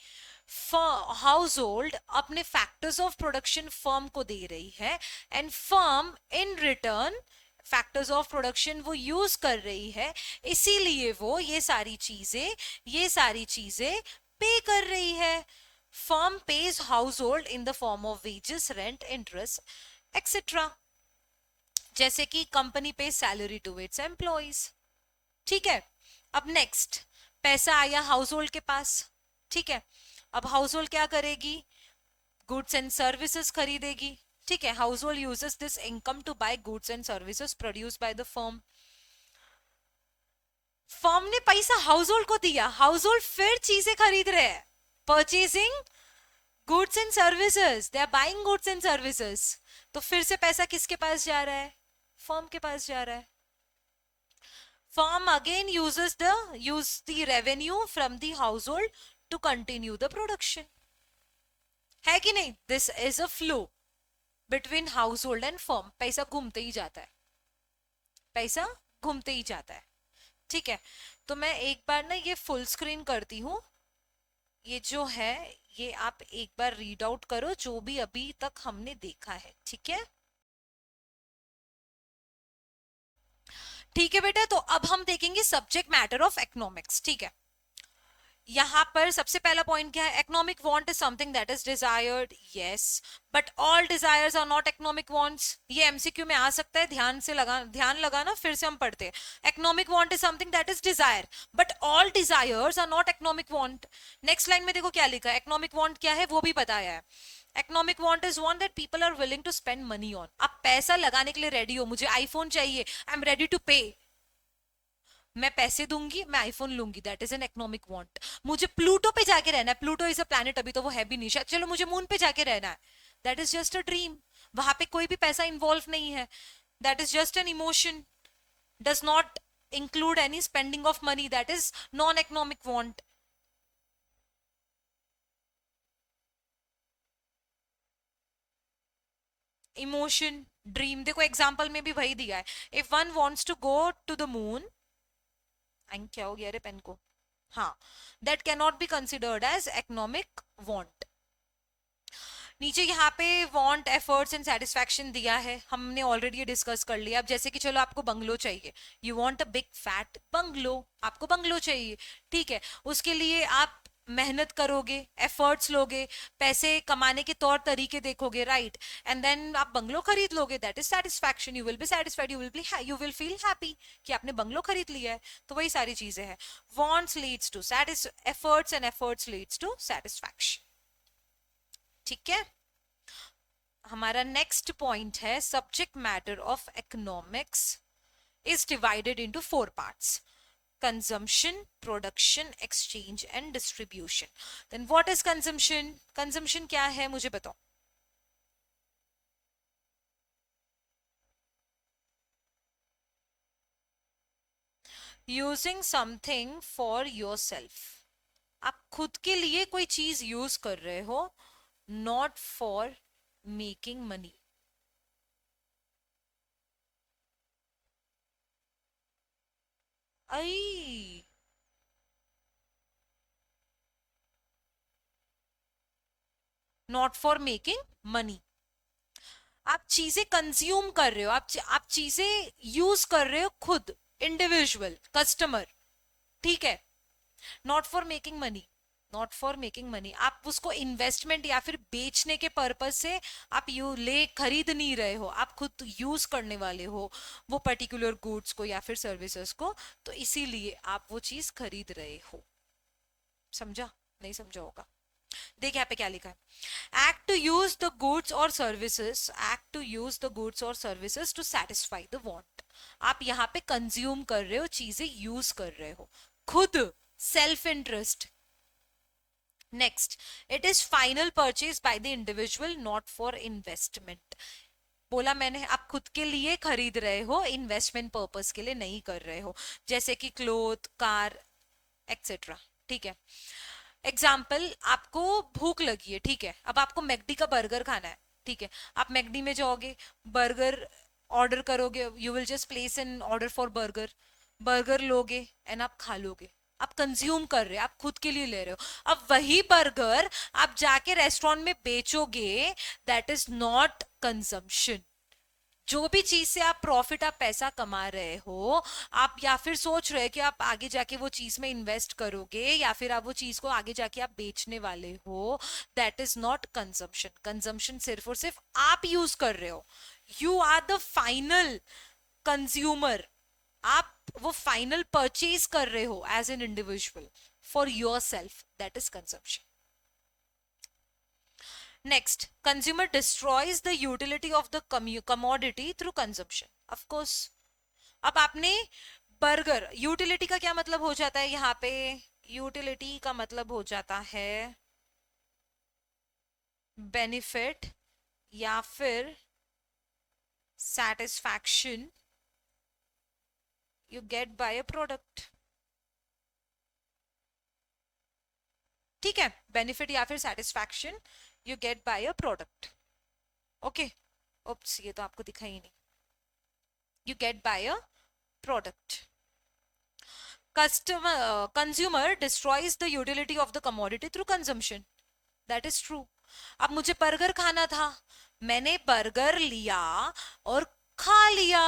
हाउस होल्ड अपने फैक्टर्स ऑफ प्रोडक्शन फर्म को दे रही है and firm in return factors of production वो यूज कर रही है, इसीलिए वो ये सारी चीजें पे कर रही है। Firm page house hold in the form of wages, rent, interest etcetera. जैसे कि कंपनी पे सैलरी टू इट्स एम्प्लॉइज। ठीक है। अब नेक्स्ट, पैसा आया हाउस होल्ड के पास। ठीक है। अब हाउस होल्ड क्या करेगी, गुड्स एंड सर्विसेज खरीदेगी। ठीक है। Household uses this income to buy goods and services produce by the firm. Firm ने पैसा हाउस होल्ड को दिया, हाउस होल्ड फिर चीजें खरीद रहे हैं, purchasing goods and services, they are buying goods and services. तो फिर से पैसा किसके पास जा रहा है, फर्म के पास जा रहा है। Firm again uses the revenue from the household to continue the production. है कि नहीं। This is a flow between household and firm. पैसा घूमते ही जाता है, पैसा घूमते ही जाता है। ठीक है। तो मैं एक बार ना ये फुल स्क्रीन करती हूँ, ये जो है ये आप एक बार रीड आउट करो जो भी अभी तक हमने देखा है। ठीक है। ठीक है बेटा, तो अब हम देखेंगे सब्जेक्ट मैटर ऑफ इकोनॉमिक्स। ठीक है। यहां पर सबसे पहला पॉइंट क्या है, economic want is something that is desired, yes, but all desires are not economic wants. ये एमसीक्यू में आ सकता है, ध्यान लगाना, फिर से हम पढ़ते हैं। Economic want is something that is desire but all desires are not economic want. Next line में देखो क्या लिखा है, इकोनॉमिक वांट क्या है वो भी बताया है। Economic want is want that people are willing to spend money on. आप पैसा लगाने के लिए रेडी हो, मुझे आईफोन चाहिए, आई एम रेडी टू पे, मैं पैसे दूंगी, मैं आईफोन लूंगी, that is an economic want. मुझे प्लूटो पे जाके रहना है, प्लूटो इज अ प्लैनेट, अभी तो वो है भी नहीं शायद, चलो मुझे मून पे जाके रहना है, that is just a dream. वहां पे कोई भी पैसा इन्वॉल्व नहीं है, that is just an emotion, does not include any spending of money, that is non economic want. Emotion, dream, देखो एग्जाम्पल में भी वही दिया है। If one wants to go to the moon, क्या हो गया अरे पेन को, हाँ, that can not be considered as economic want. नीचे यहाँ पे वांट, एफर्ट्स एंड सेटिस्फैक्शन दिया है, हमने ऑलरेडी डिस्कस कर लिया। अब जैसे कि चलो आपको बंगलो चाहिए, you want a big fat bungalow, आपको बंगलो चाहिए। ठीक है। उसके लिए आप मेहनत करोगे, एफर्ट्स लोगे, पैसे कमाने के तौर तरीके देखोगे, राइट, एंड देन आप बंगलो खरीद लोगे, that is satisfaction, you will be satisfied, you will feel happy कि आपने बंगलो खरीद लिया है। तो वही सारी चीजें हैं, wants leads to efforts and efforts leads to satisfaction. ठीक है। हमारा नेक्स्ट पॉइंट है, subject matter of economics is divided into 4 parts, consumption, production, exchange and distribution. Then what is consumption, consumption क्या है मुझे बताओ। यूजिंग समथिंग फॉर योरसेल्फ, आप खुद के लिए कोई चीज यूज कर रहे हो, not for making money. I, not for making money, आप चीजें कंज्यूम कर रहे हो, आप चीजें यूज कर रहे हो खुद, इंडिविजुअल कस्टमर। ठीक है। Not for making money, not for making money, आप उसको इन्वेस्टमेंट या फिर बेचने के पर्पज से आप यू ले खरीद नहीं रहे हो, आप खुद यूज करने वाले हो वो पर्टिकुलर गुड्स को या फिर सर्विसेज को, तो इसीलिए आप वो चीज खरीद रहे हो। समझा, नहीं समझा होगा। देख यहाँ पे क्या लिखा है, act to use the goods और services, act to use the goods और services to satisfy the want. आप यहाँ पे कंज्यूम कर रहे हो, चीजें यूज कर रहे हो खुद, self interest. Next, it is final purchase by the individual, not for investment. बोला मैंने, आप खुद के लिए खरीद रहे हो, इन्वेस्टमेंट पर्पस के लिए नहीं कर रहे हो, जैसे कि क्लोथ, कार एक्सेट्रा। ठीक है। एग्जाम्पल, आपको भूख लगी है, ठीक है, अब आपको मैकडी का बर्गर खाना है, ठीक है, आप मैकडी में जाओगे, बर्गर ऑर्डर करोगे, you will just place N order for burger, burger लोगे एंड आप खा लोगे, आप कंज्यूम कर रहे हो, आप खुद के लिए ले रहे हो। अब वही बर्गर आप जाके रेस्टोरेंट में बेचोगे, दैट इज नॉट कंजम्पशन। जो भी चीज से आप प्रॉफिट, आप पैसा कमा रहे हो, आप या फिर सोच रहे हो कि आप आगे जाके वो चीज में इन्वेस्ट करोगे, या फिर आप वो चीज को आगे जाके आप बेचने वाले हो, that is not consumption. Consumption सिर्फ और सिर्फ आप यूज कर रहे हो, you are the final consumer, आप वो फाइनल परचेज कर रहे हो as an individual for yourself, that is consumption. Next, consumer destroys the utility of the commodity through consumption. Of course. अब आपने बर्गर, यूटिलिटी का क्या मतलब हो जाता है यहाँ पे? यूटिलिटी का मतलब हो जाता है बेनिफिट या फिर satisfaction you get by a product. ठीक है, बेनिफिट या फिर satisfaction you get by a product. Okay, oops ये तो आपको दिखा ही नहीं, you get by a product. Consumer destroys the utility of the commodity through consumption, that is true. अब मुझे बर्गर खाना था, मैंने बर्गर लिया और खा लिया,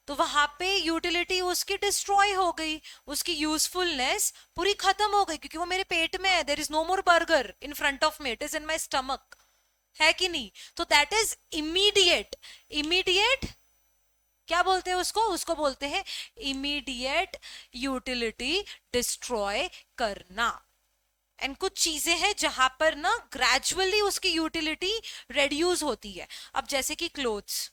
तो वहां पे यूटिलिटी उसकी डिस्ट्रॉय हो गई, उसकी यूजफुलनेस पूरी खत्म हो गई, क्योंकि वो मेरे पेट में है, there is no more burger in front of me, it is in my stomach, है कि नहीं? तो दैट इज इमीडिएट। इमीडिएट क्या बोलते हैं उसको? उसको बोलते हैं इमीडिएट यूटिलिटी डिस्ट्रॉय करना। एंड कुछ चीजें हैं जहां पर ना ग्रेजुअली उसकी यूटिलिटी रेड्यूस होती है। अब जैसे कि क्लोथ्स,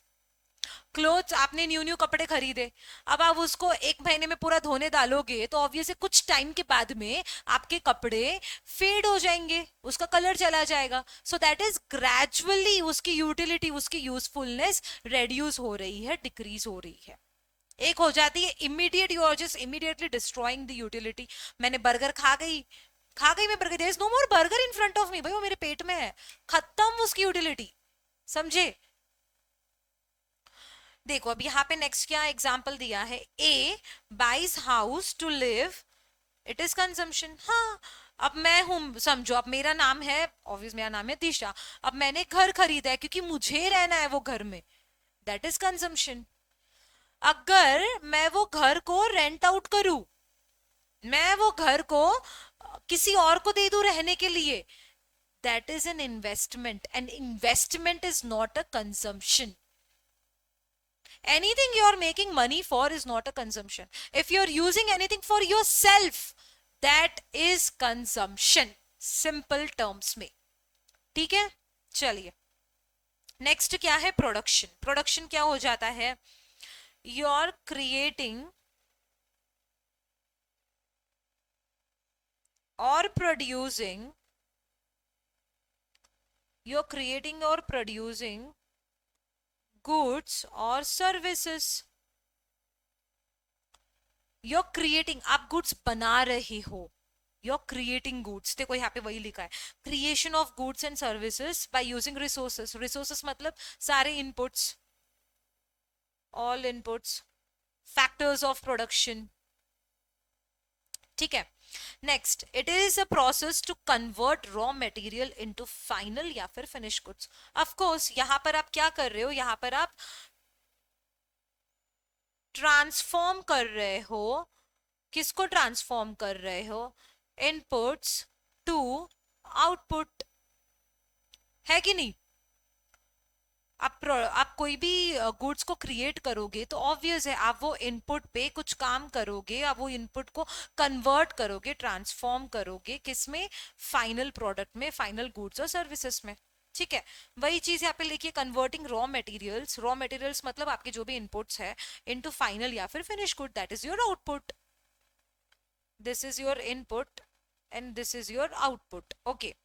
क्लोथ्स आपने न्यू न्यू कपड़े खरीदे, अब आप उसको एक महीने में पूरा धोने डालोगे तो ऑब्वियसली कुछ टाइम के बाद में आपके कपड़े फेड हो जाएंगे, उसका कलर चला जाएगा। सो दैट इज ग्रेजुअली उसकी यूटिलिटी, उसकी यूजफुलनेस रेड्यूस हो रही है, डिक्रीज हो रही है। एक हो जाती है immediate, you are just immediately destroying the utility. मैंने बर्गर खा गई मैं burger, there is no more burger in front of me, भाई वो मेरे पेट में है, खत्म उसकी यूटिलिटी। समझे? देखो अब यहाँ पे नेक्स्ट क्या एग्जाम्पल दिया है, a buys house to live, it is consumption. हाँ, अब मैं हूं, समझो अब मेरा नाम है, ऑब्वियस मेरा नाम है दिशा, अब मैंने घर खरीदा है क्योंकि मुझे रहना है वो घर में, दैट इज कंजम्पशन। अगर मैं वो घर को रेंट आउट करूं, मैं वो घर को किसी और को दे दूं रहने के लिए, that is an investment, and investment is not a consumption. Anything you are making money for is not a consumption. If you are using anything for yourself, that is consumption. Simple terms में, ठीक है? चलिए next क्या है? Production. Production क्या हो जाता है? यू आर क्रिएटिंग और प्रोड्यूसिंग, यू आर क्रिएटिंग और प्रोड्यूसिंग गुड्स और सर्विसेज। you're क्रिएटिंग, आप गुड्स बना रहे हो, you're क्रिएटिंग गुड्स। देखो यहाँ पे वही लिखा है, creation of goods and services by using resources. Resources मतलब सारे inputs, all inputs, factors of production, ठीक है? Next, it is a process to convert raw material into final या फिर फिनिश गुड्स। ऑफ कोर्स यहां पर आप क्या कर रहे हो? यहां पर आप ट्रांसफॉर्म कर रहे हो, किसको ट्रांसफॉर्म कर रहे हो? इनपुट्स टू आउटपुट, है कि नहीं? आप कोई भी गुड्स को क्रिएट करोगे तो ऑब्वियस है आप वो इनपुट पे कुछ काम करोगे, आप वो इनपुट को कन्वर्ट करोगे, ट्रांसफॉर्म करोगे, किसमें? फाइनल प्रोडक्ट में, फाइनल गुड्स और सर्विसेज में, ठीक है? वही चीज यहाँ पे लिखिए, converting raw materials, raw materials मतलब आपके जो भी इनपुट्स है, इनटू फाइनल या फिर finish good, that is your output. This is your input and this is your output. Okay,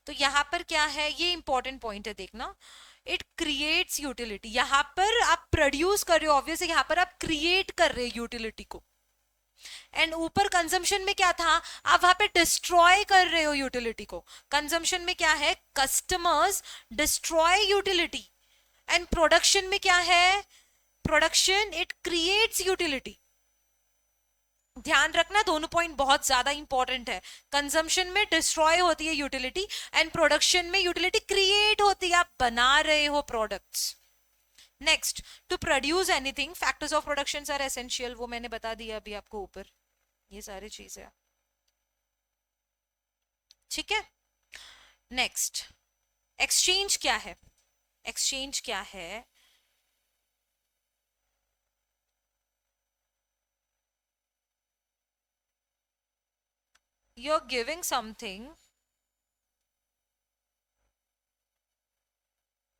तो यहां पर क्या है, ये इंपॉर्टेंट पॉइंट है, देखना, इट क्रिएट्स यूटिलिटी। यहां पर आप प्रोड्यूस कर रहे हो, ऑब्वियसली यहां पर आप क्रिएट कर रहे हो यूटिलिटी को, एंड ऊपर कंजम्पशन में क्या था, आप वहां पे डिस्ट्रॉय कर रहे हो यूटिलिटी को। कंजम्पशन में क्या है, customers destroy utility, and production में क्या है, प्रोडक्शन इट क्रिएट्स यूटिलिटी। ध्यान रखना, दोनों पॉइंट बहुत ज्यादा इंपॉर्टेंट है। कंजम्पशन में डिस्ट्रॉय होती है यूटिलिटी, एंड प्रोडक्शन में यूटिलिटी क्रिएट होती है, आप बना रहे हो products. Next, to produce anything factors of production are essential, वो मैंने बता दिया अभी आपको ऊपर, ये सारी चीजें। ठीक है, नेक्स्ट, एक्सचेंज क्या है, एक्सचेंज क्या है, you're giving something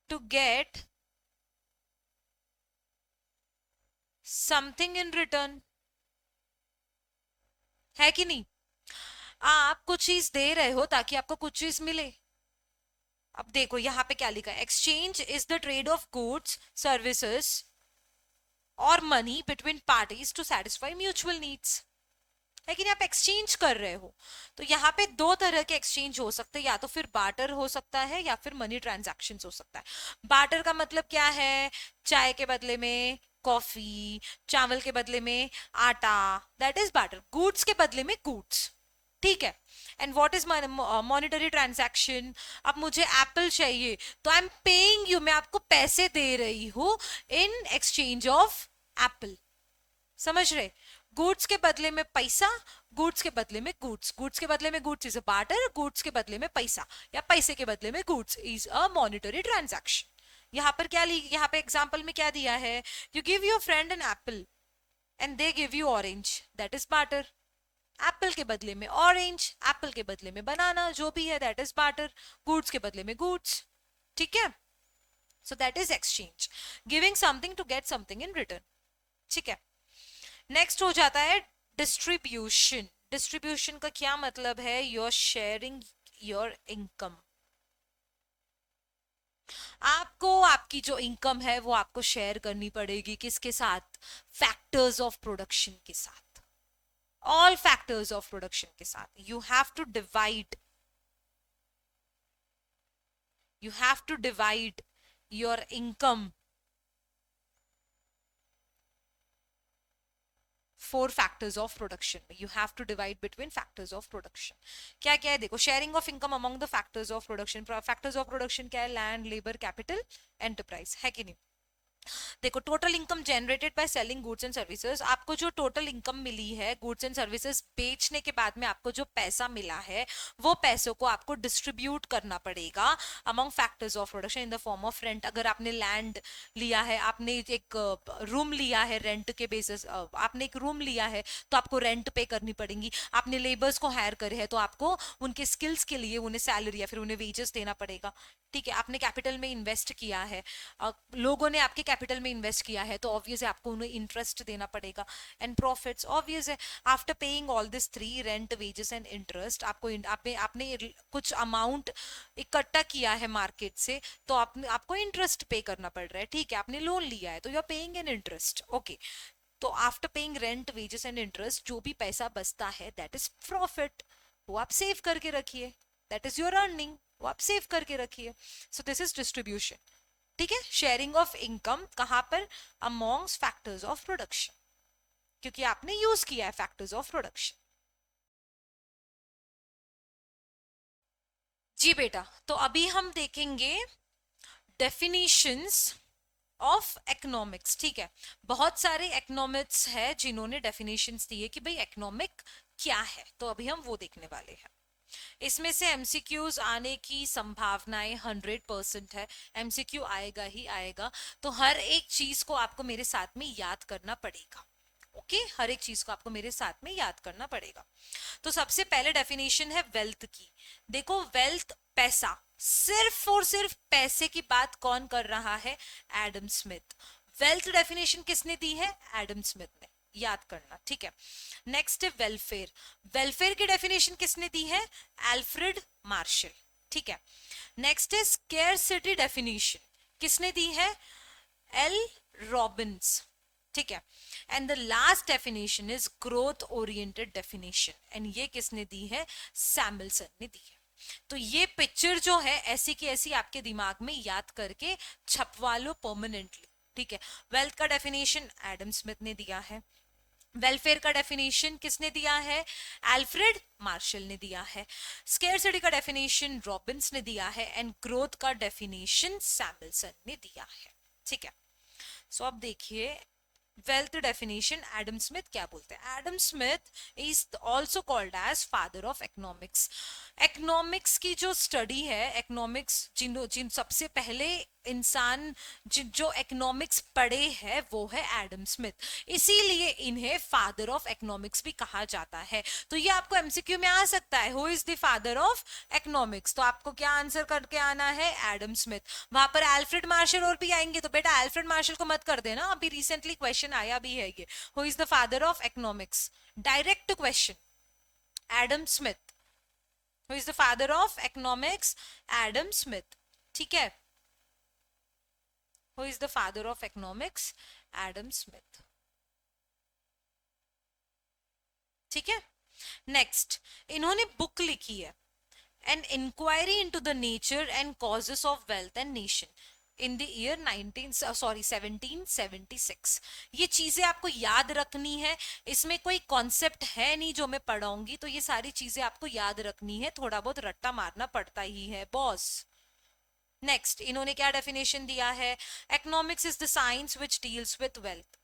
to get something in return, है कि नहीं। आप कुछ चीज दे रहे हो ताकि आपको कुछ चीज मिले। अब देखो यहाँ पे क्या लिखा है, exchange is the trade of goods services और money between parties to satisfy mutual needs, है कि नहीं। आप एक्सचेंज कर रहे हो, तो यहाँ पे दो तरह के एक्सचेंज हो सकते हैं, या तो फिर बार्टर हो सकता है या फिर मनी ट्रांजैक्शंस हो सकता है। बार्टर का मतलब क्या है, चाय के बदले में कॉफी, चावल के बदले में आटा, दैट इज बार्टर। गुड्स के बदले में गुड्स, ठीक है। And what is monetary transaction, अब मुझे एप्पल चाहिए तो आई एम पेइंग यू, मैं आपको पैसे दे रही हूं इन एक्सचेंज ऑफ एप्पल, समझ रहे। गुड्स के बदले में पैसा, गुड्स के बदले में गुड्स, गुड्स के बदले में goods is a barter, goods के बदले में पैसा या पैसे के बदले में goods is a monetary transaction. यहाँ पर क्या यहाँ पे एग्जांपल में क्या दिया है, you give your friend an apple and they give you orange, that is barter. Apple के बदले में ऑरेंज, एप्पल के बदले में बनाना, जो भी है दैट इज बार्टर। गुड्स के बदले में गुड्स, ठीक है। So that is exchange, giving something to get something in return, ठीक है। नेक्स्ट हो जाता है डिस्ट्रीब्यूशन। डिस्ट्रीब्यूशन का क्या मतलब है, योर शेयरिंग योर इनकम। आपको आपकी जो इनकम है वो आपको शेयर करनी पड़ेगी, किसके साथ, फैक्टर्स ऑफ प्रोडक्शन के साथ, ऑल फैक्टर्स ऑफ प्रोडक्शन के साथ। You have to divide, you have to divide your income for factors of production में, you have to divide between factors of production. क्या क्या है देखो, sharing of income among the factors of production. Factors of production क्या है, land, labour, capital, enterprise, है कि नहीं। देखो, total income generated by selling goods and services, आपको जो टोटल इनकम मिली है गुड्स एंड सर्विसेज बेचने के बाद में आपको जो पैसा मिला है, वो पैसों को आपको डिस्ट्रीब्यूट करना पड़ेगा among factors of production in the form of rent. अगर आपने लैंड लिया है, आपने एक रूम लिया है रेंट के बेसिस, आपने एक रूम लिया है तो आपको रेंट पे करनी पड़ेगी। आपने लेबर्स को हायर करे हैं तो आपको उनके स्किल्स के लिए उन्हें सैलरी या फिर उन्हें वेजेस देना पड़ेगा, ठीक है। आपने कैपिटल में इन्वेस्ट किया है, लोगों ने आपके कैपिटल में इन्वेस्ट किया है तो ऑब्वियस है आपको उन्हें इंटरेस्ट देना पड़ेगा। एंड प्रॉफिट्स ऑब्वियस है, after paying all this three, rent, wages and interest, आपको आपने कुछ अमाउंट इकट्ठा किया है मार्केट से, तो आपको इंटरेस्ट पे करना पड़ रहा है, ठीक है। आपने लोन लिया है तो you are paying an interest, okay. तो after paying rent, wages and interest, जो भी पैसा बचता है दैट इज प्रॉफिट, वो आप सेव करके रखिए, दैट इज योर अर्निंग, वो आप सेव करके रखिए। सो दिस इज डिस्ट्रीब्यूशन, ठीक है। शेयरिंग ऑफ इनकम कहां पर, अमॉन्ग्स फैक्टर्स ऑफ प्रोडक्शन, क्योंकि आपने यूज किया है फैक्टर्स ऑफ प्रोडक्शन। जी बेटा, तो अभी हम देखेंगे डेफिनेशंस ऑफ इकोनॉमिक्स, ठीक है। बहुत सारे इकोनॉमिक्स है जिन्होंने डेफिनेशंस दी है कि भाई इकोनॉमिक क्या है, तो अभी हम वो देखने वाले हैं। इसमें से एमसीक्यूज आने की संभावनाएं 100% है, एमसीक्यू आएगा ही आएगा। तो हर एक चीज को आपको मेरे साथ में याद करना पड़ेगा, ओके। हर एक चीज को आपको मेरे साथ में याद करना पड़ेगा। तो सबसे पहले डेफिनेशन है वेल्थ की। देखो, वेल्थ पैसा, सिर्फ और सिर्फ पैसे की बात कौन कर रहा है, एडम स्मिथ। वेल्थ डेफिनेशन किसने दी है, एडम स्मिथ ने, याद करना, ठीक है। नेक्स्ट है वेलफेयर। वेलफेयर की डेफिनेशन किसने दी है, अल्फ्रेड मार्शल, ठीक है। नेक्स्ट है स्केरसिटी डेफिनेशन, किसने दी है, एल रॉबिन्स, ठीक है। And the last definition is growth oriented definition, and ये किसने दी है? सैमुअलसन ने दी है। तो ये पिक्चर जो है ऐसी की ऐसी आपके दिमाग में याद करके छपवा लो परमानेंटली, ठीक है। वेल्थ का डेफिनेशन एडम स्मिथ ने दिया है, वेलफेयर का डेफिनेशन किसने दिया है? अल्फ्रेड मार्शल ने दिया है, स्केर्सिटी का डेफिनेशन रॉबिन्स ने दिया है, एंड ग्रोथ का डेफिनेशन सैमुअलसन ने दिया है, ठीक है। सो अब देखिए वेल्थ डेफिनेशन एडम स्मिथ क्या बोलते हैं। Adam Smith is also called as father of economics. Economics की जो स्टडी है, इकोनॉमिक्स जिन जिन सबसे पहले इंसान जो इकोनॉमिक्स पढ़े है वो है एडम स्मिथ, इसीलिए इन्हें फादर ऑफ इकोनॉमिक्स भी कहा जाता है। तो ये आपको एमसीक्यू में आ सकता है, who is the father of economics, तो आपको क्या आंसर करके आना है? Adam Smith. वहां पर अल्फ्रेड मार्शल और भी आएंगे, तो बेटा अल्फ्रेड मार्शल को मत कर देना, अभी रिसेंटली क्वेश्चन आया भी है ये, who is the father of economics, direct question, Adam Smith. Who is the father of economics? Adam Smith, ठीक है। Who is the father of economics? Adam Smith, ठीक है। नेक्स्ट, इन्होंने बुक लिखी है an inquiry into the nature and causes of wealth and nation in the year 1776। ये चीजें आपको याद रखनी है, इसमें कोई कॉन्सेप्ट है नहीं जो मैं पढ़ाऊंगी, तो ये सारी चीजें आपको याद रखनी है, थोड़ा बहुत रट्टा मारना पड़ता ही है बॉस। नेक्स्ट, इन्होंने क्या डेफिनेशन दिया है? Economics is the science which deals with wealth.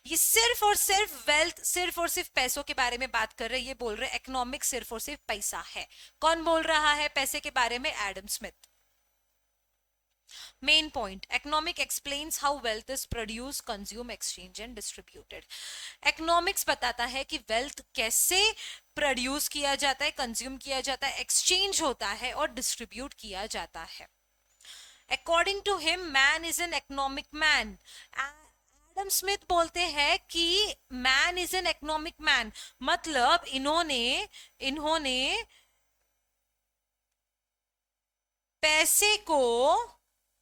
ये सिर्फ और सिर्फ वेल्थ, सिर्फ और सिर्फ पैसों के बारे में बात कर रहे हैं, ये बोल रहे इकोनॉमिक्स सिर्फ और सिर्फ पैसा है। कौन बोल रहा है पैसे के बारे में? Adam Smith. Main point, economic explains how wealth is produce, consume, exchange and distributed. Economics बताता है कि वेल्थ कैसे प्रोड्यूस किया जाता है, कंज्यूम किया जाता है, एक्सचेंज होता है और डिस्ट्रीब्यूट किया जाता है। According to him man is an economic man. Adam Smith बोलते हैं कि man is an economic man, मतलब इन्होंने इन्होंने पैसे को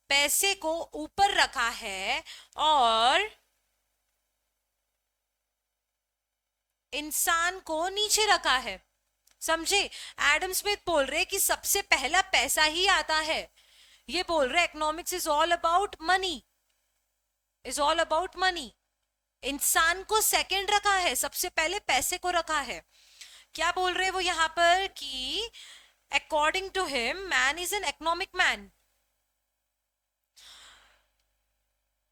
पैसे को ऊपर रखा है और इंसान को नीचे रखा है, समझे। एडम स्मिथ बोल रहे कि सबसे पहला पैसा ही आता है, ये बोल रहे economics is all about money, is all about money. इंसान को सेकंड रखा है, सबसे पहले पैसे को रखा है। क्या बोल रहे हैं वो यहां पर कि according to him man is an economic man,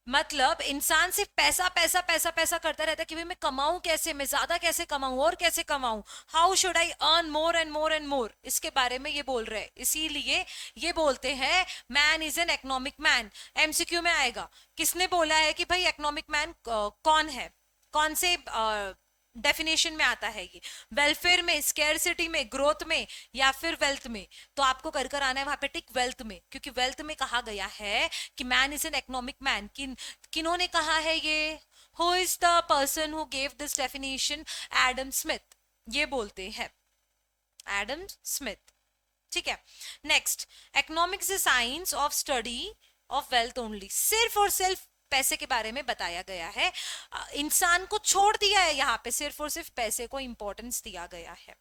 मतलब इंसान सिर्फ पैसा पैसा पैसा पैसा करता रहता है कि भाई मैं कमाऊं कैसे, मैं ज्यादा कैसे कमाऊं और कैसे कमाऊं, how should I earn more and more and more, इसके बारे में ये बोल रहे हैं। इसीलिए ये बोलते हैं man is an economic man. MCQ में आएगा किसने बोला है कि भाई इकोनॉमिक मैन कौन है, कौन से डेफिनेशन में आता है ये, वेलफेयर में, स्केर्सिटी में, ग्रोथ में या फिर वेल्थ में। तो आपको कर कर आना है वहां पे टिक वेल्थ में, क्योंकि वेल्थ में कहा गया है कि man is an economic man. किन्होंने कहा है ये? Who is the person who gave this definition? Adam Smith, ये बोलते हैं एडम स्मिथ, ठीक है। Next, economics is science of study of wealth only, सिर्फ और सिर्फ पैसे के बारे में बताया गया है, इंसान को छोड़ दिया है यहाँ पे, सिर्फ और सिर्फ पैसे को इंपॉर्टेंस दिया गया है।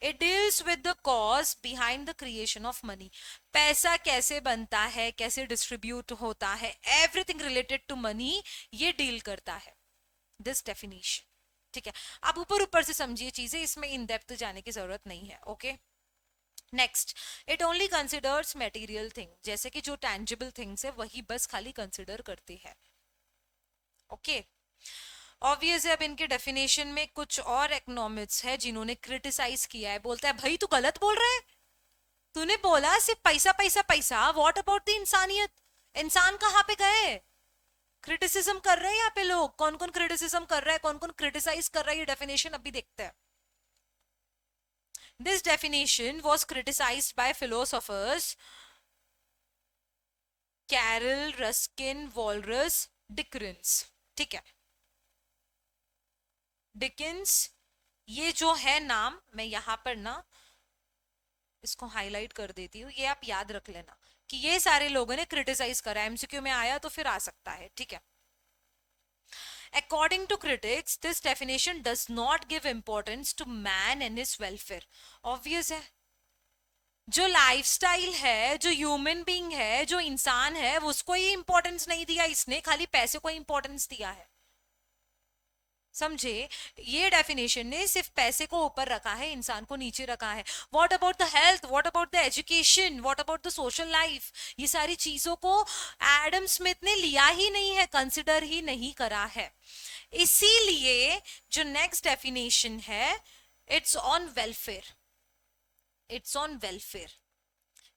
It deals with the cause behind the creation of money, पैसा कैसे बनता है, कैसे डिस्ट्रीब्यूट होता है, एवरीथिंग रिलेटेड टू मनी ये डील करता है दिस डेफिनेशन, ठीक है। आप ऊपर ऊपर से समझिए चीजें, इसमें इन डेप्थ जाने की जरूरत नहीं है, okay. Next, it only considers material thing, जैसे कि जो टैंजिबल थिंग्स है वही बस खाली कंसिडर करती है, ओके। ऑब्वियस है, अब इनके डेफिनेशन में कुछ और इकोनॉमिक्स है जिन्होंने क्रिटिसाइज किया है, बोलता है भाई तू गलत बोल रहा है, तूने बोला सिर्फ पैसा पैसा पैसा, व्हाट अबाउट द इंसानियत, इंसान कहाँ पे गए? क्रिटिसिज्म कर रहे हैं यहाँ पे लोग, कौन कौन क्रिटिसिज्म कर रहा है, कौन कौन क्रिटिसाइज कर रहा है, ये डेफिनेशन अभी देखते हैं। This definition was criticized by philosophers Carlyle, Ruskin, Walras, Dickens, ठीक है। डिकन्स, ये जो है नाम मैं यहां पर ना इसको हाईलाइट कर देती हूँ, ये आप याद रख लेना कि ये सारे लोगों ने क्रिटिसाइज करा, एमसीक्यू में आया तो फिर आ सकता है, ठीक है। According to critics, this definition does not give importance to man and his welfare. Obvious है, जो लाइफस्टाइल है, जो ह्यूमन बीइंग है, जो इंसान है, उसको ही इंपॉर्टेंस नहीं दिया इसने, खाली पैसे को इंपॉर्टेंस दिया है. समझे? ये डेफिनेशन ने सिर्फ पैसे को ऊपर रखा है, इंसान को नीचे रखा है. What about the health, what about the education, what about the social life, ये सारी चीजों को एडम स्मिथ ने लिया ही नहीं है, कंसिडर ही नहीं करा है. इसीलिए जो नेक्स्ट डेफिनेशन है, it's on welfare. It's on welfare.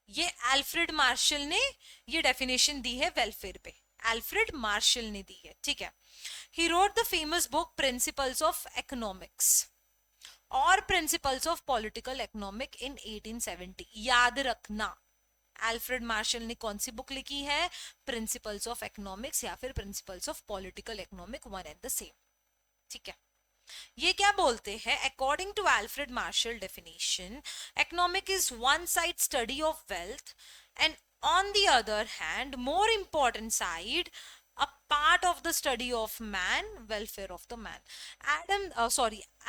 ये अल्फ्रेड मार्शल ने ये डेफिनेशन दी है वेलफेयर पे. अल्फ्रेड मार्शल ने दी है, ठीक है. He wrote the famous book Principles of Economics और Principles of Political Economic in 1870. याद रखना, अल्फ्रेड मार्शल ने कौन सी बुक लिखी है? प्रिंसिपल्स ऑफ इकोनॉमिक्स या फिर principles of political economic, one and the same. ठीक है. ये क्या बोलते हैं? According to Alfred Marshall definition, economic is one side study of wealth and on the other hand more important side a part of the study of man, welfare of the man.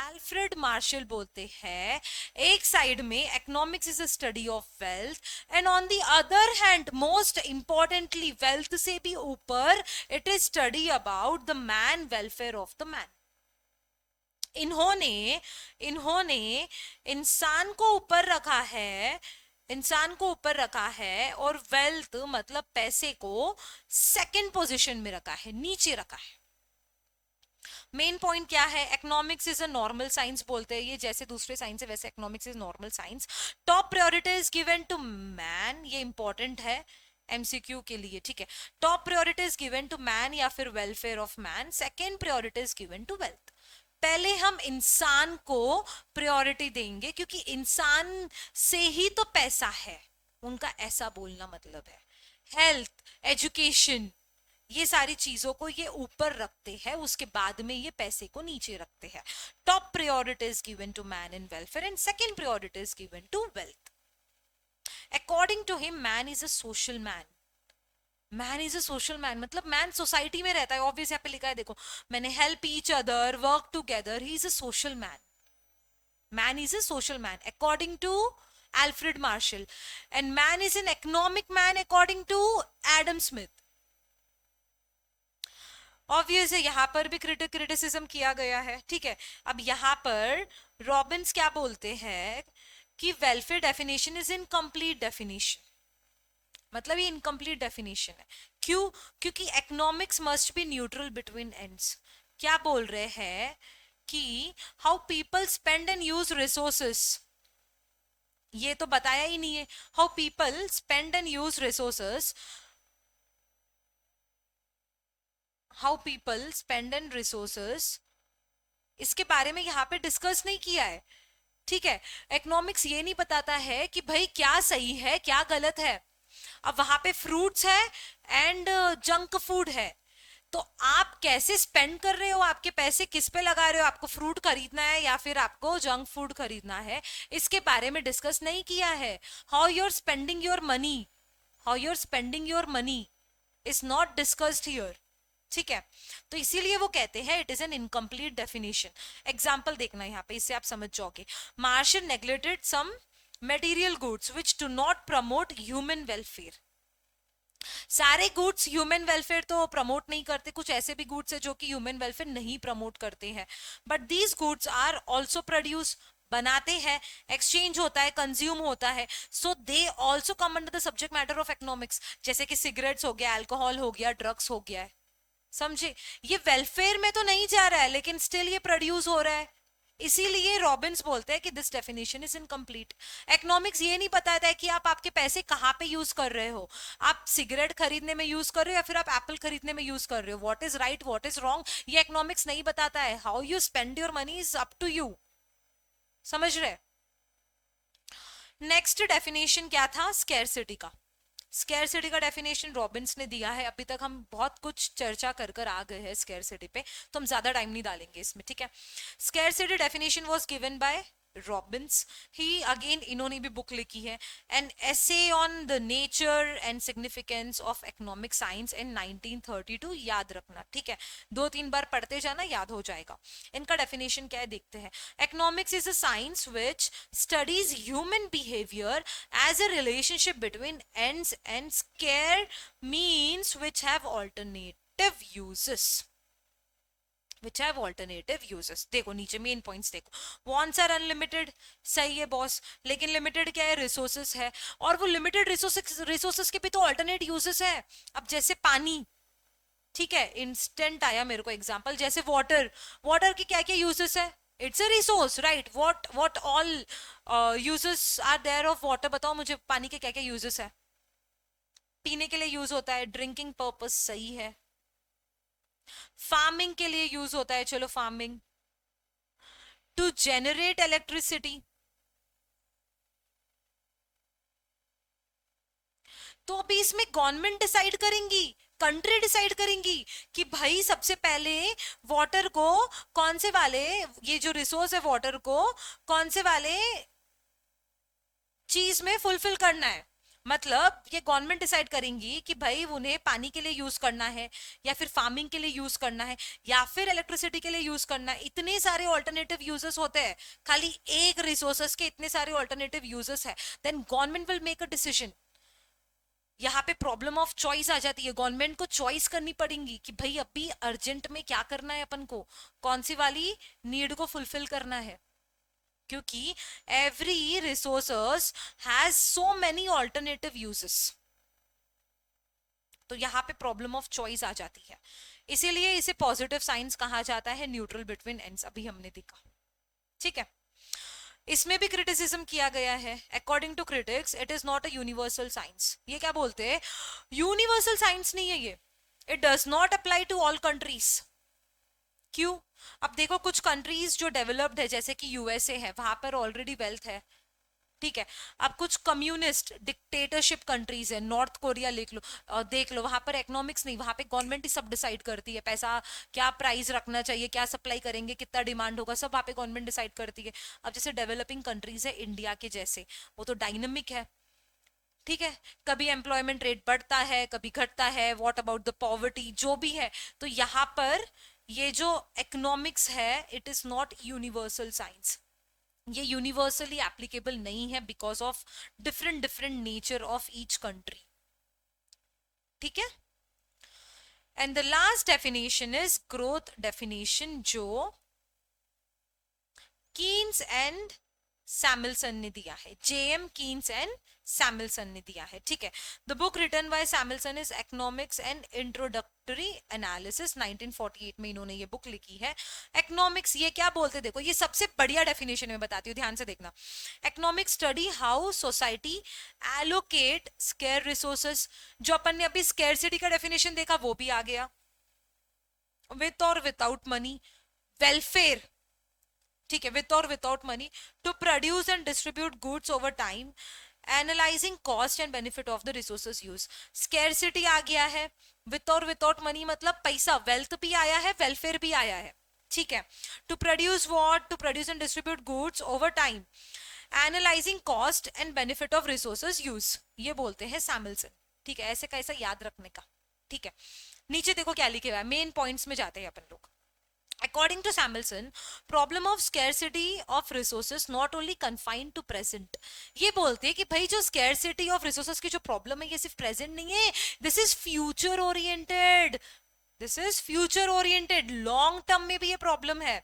Alfred Marshall बोलते हैं एक side में economics is a study of wealth and on the other hand most importantly wealth से भी ऊपर it is study about the man, welfare of the man. इन्होंने इंसान को ऊपर रखा है, इंसान को ऊपर रखा है, और वेल्थ मतलब पैसे को सेकंड पोजीशन में रखा है, नीचे रखा है. मेन पॉइंट क्या है? Economics is a normal science बोलते हैं ये, जैसे दूसरे साइंस है वैसे economics is normal science. Top priority is given to man, ये इंपॉर्टेंट है एमसीक्यू के लिए, ठीक है. Top priority is given to man या फिर welfare of man. Second priority is given to wealth. पहले हम इंसान को प्रायोरिटी देंगे क्योंकि इंसान से ही तो पैसा है, उनका ऐसा बोलना मतलब है. हेल्थ, एजुकेशन, ये सारी चीजों को ये ऊपर रखते हैं, उसके बाद में ये पैसे को नीचे रखते हैं. Top priority is given to man in welfare and second priority is given to wealth. According to him man is a social man. Man is a social man मतलब मैन सोसाइटी में रहता है. ऑब्वियस यहाँ पे लिखा है, देखो men help each other, work together. He is a social man. Man is a social man according to Alfred Marshall and man is an economic man according to Adam Smith. Obvious है यहाँ पर भी criticism किया गया है, ठीक है. अब यहाँ पर रॉबिन्स क्या बोलते हैं कि welfare definition is incomplete definition, मतलब ये इनकम्प्लीट डेफिनेशन है. क्यों? क्योंकि economics must be neutral between ends. क्या बोल रहे हैं कि how people spend and use resources, ये तो बताया ही नहीं है. How people spend and use resources, how people spend and resources, इसके बारे में यहाँ पे डिस्कस नहीं किया है, ठीक है. इकोनॉमिक्स ये नहीं बताता है कि भाई क्या सही है क्या गलत है. अब वहां पे फ्रूट्स है एंड जंक फूड है, तो आप कैसे स्पेंड कर रहे हो, आपके पैसे किस पे लगा रहे हो, आपको फ्रूट खरीदना है या फिर आपको जंक फूड खरीदना है, इसके बारे में डिस्कस नहीं किया है. How you are spending your money, how you are spending your money is not discussed here, ठीक है. तो इसीलिए वो कहते हैं it is an incomplete definition. Example देखना यहाँ पे, इससे आप समझ जाओगे. Marshall neglected some material goods which do not promote human welfare. सारे गुड्स ह्यूमन वेलफेयर तो प्रमोट नहीं करते, कुछ ऐसे भी गुड्स है जो कि ह्यूमन वेलफेयर नहीं प्रमोट करते हैं. But these goods are also produce, बनाते हैं, एक्सचेंज होता है, कंज्यूम होता है, so they also come under the subject matter of economics. जैसे कि सिगरेट्स हो गया, अल्कोहल हो गया, ड्रग्स हो गया है. समझे? ये वेलफेयर में तो नहीं जा रहा है लेकिन स्टिल ये प्रोड्यूस हो रहा है. इसीलिए रॉबिन्स बोलते हैं कि this definition is incomplete. Economics ये नहीं बताता है कि आप आपके पैसे कहाँ पे यूज कर रहे हो. आप सिगरेट खरीदने में यूज कर रहे हो या फिर आप एप्पल खरीदने में यूज कर रहे हो. What is right, what is wrong, ये इकोनॉमिक्स नहीं बताता है. How you spend your money is up to you. समझ रहे? नेक्स्ट डेफिनेशन क्या था? स्कैरसिटी का. स्कैरसिटी का डेफिनेशन रॉबिन्स ने दिया है. अभी तक हम बहुत कुछ चर्चा कर कर आ गए हैं स्कैरसिटी पे, तो हम ज्यादा टाइम नहीं डालेंगे इसमें, ठीक है. Scarcity definition was given by Robbins, he again इन्होंने भी बुक लिखी है, an essay on the nature and significance of economic science in 1932। याद रखना, ठीक है, 2-3 बार पढ़ते जाना, याद हो जाएगा। इनका डेफिनेशन क्या है देखते हैं। Economics is a science which studies human behaviour as a relationship between ends and scarce means which have alternative uses, which have alternative uses। देखो नीचे मेन पॉइंट्स देखो, wants are unlimited, सही है बॉस, लेकिन लिमिटेड क्या है, resources है, और वो लिमिटेड रिसोर्सेस के भी तो अल्टरनेट यूजेस है। अब जैसे पानी, ठीक है, इंस्टेंट आया मेरे को एग्जांपल, जैसे वाटर, वाटर के क्या क्या यूजेस है, it's a resource, right, what all uses are there of water, बताओ मुझे पानी के क्या क्या यूजेस है। पीने के लिए यूज होता है, ड्रिंकिंग पर्पस, सही है, फार्मिंग के लिए यूज होता है, चलो फार्मिंग, टू जेनरेट इलेक्ट्रिसिटी, तो अभी इसमें गवर्नमेंट डिसाइड करेंगी, कंट्री डिसाइड करेंगी कि भाई सबसे पहले वाटर को कौन से वाले, ये जो रिसोर्स है वाटर को कौन से वाले चीज में फुलफिल करना है। मतलब ये गवर्नमेंट डिसाइड करेंगी कि भाई उन्हें पानी के लिए यूज करना है, या फिर फार्मिंग के लिए यूज करना है, या फिर इलेक्ट्रिसिटी के लिए यूज करना है। इतने सारे ऑल्टरनेटिव यूजेस होते हैं, खाली एक रिसोर्सेस के इतने सारे ऑल्टरनेटिव यूजेस है, then government will make a decision. यहाँ पे प्रॉब्लम ऑफ चॉइस आ जाती है, गवर्नमेंट को चॉइस करनी पड़ेगी कि भाई अभी अर्जेंट में क्या करना है अपन को, कौन सी वाली नीड को फुलफिल करना है, क्योंकि every resources has so many alternative uses. तो यहाँ पे प्रॉब्लम ऑफ चॉइस आ जाती है, इसीलिए इसे पॉजिटिव साइंस कहा जाता है, न्यूट्रल बिटवीन एंड्स, अभी हमने देखा, ठीक है। इसमें भी क्रिटिसिज्म किया गया है, according to critics it is not a universal science. ये क्या बोलते हैं, यूनिवर्सल साइंस नहीं है ये, it does not apply to all countries. क्यों, अब देखो कुछ कंट्रीज जो डेवलप्ड है जैसे कि यूएसए है, वहां पर ऑलरेडी वेल्थ है, ठीक है। अब कुछ कम्युनिस्ट डिक्टेटरशिप कंट्रीज है, नॉर्थ कोरिया देख लो, देख लो, वहां पर इकोनॉमिक्स नहीं, वहां पे गवर्नमेंट ही सब डिसाइड करती है, पैसा क्या प्राइस रखना चाहिए, क्या सप्लाई करेंगे, कितना डिमांड होगा, सब वहां पे गवर्नमेंट डिसाइड करती है। अब जैसे डेवलपिंग कंट्रीज है इंडिया के जैसे, वो तो डायनेमिक है, ठीक है, कभी एम्प्लॉयमेंट रेट बढ़ता है कभी घटता है, व्हाट अबाउट द पॉवर्टी, जो भी है। तो यहाँ पर ये जो इकोनॉमिक्स है it is not universal science, ये यूनिवर्सली एप्लीकेबल नहीं है because of different different nature of each country, ठीक है। And the last definition is growth definition, जो कीन्स एंड सैमुअल्सन ने दिया है, जेएम कीन्स एंड सैमुअल्सन ने दिया है, ठीक है। The book written by Samuelson is economics and introductory analysis, 1948 में इन्होंने ये बुक लिखी है। इकोनॉमिक्स ये क्या बोलते, देखो ये सबसे बढ़िया डेफिनेशन में बताती हूँ, ध्यान से देखना। Economics study how society allocate square resources, जो अपन ने अभी स्केरसिटी का डेफिनेशन देखा वो भी आ गया, विथ और विदाउट मनी, वेलफेयर, ठीक है, विथ और without money, to produce and distribute goods over time, analysing cost and benefit of the resources use. Scarcity आ गया है, विथ और विदाउट मनी मतलब पैसा, वेल्थ भी आया है, वेलफेयर भी आया है, ठीक है। To produce what, to produce and distribute goods over time, analysing cost and benefit of resources use, ये बोलते हैं सैमुअल्सन, ठीक है। ऐसे कैसा याद रखने का, ठीक है। नीचे देखो क्या लिखे हुआ है, मेन पॉइंट्स में जाते हैं अपन लोग। According to Samuelson, problem of scarcity of resources not only confined to present, ये बोलते हैं कि भाई जो scarcity of resources की जो problem है ये सिर्फ present नहीं है, this is future oriented, this is future oriented, long term में भी ये problem है,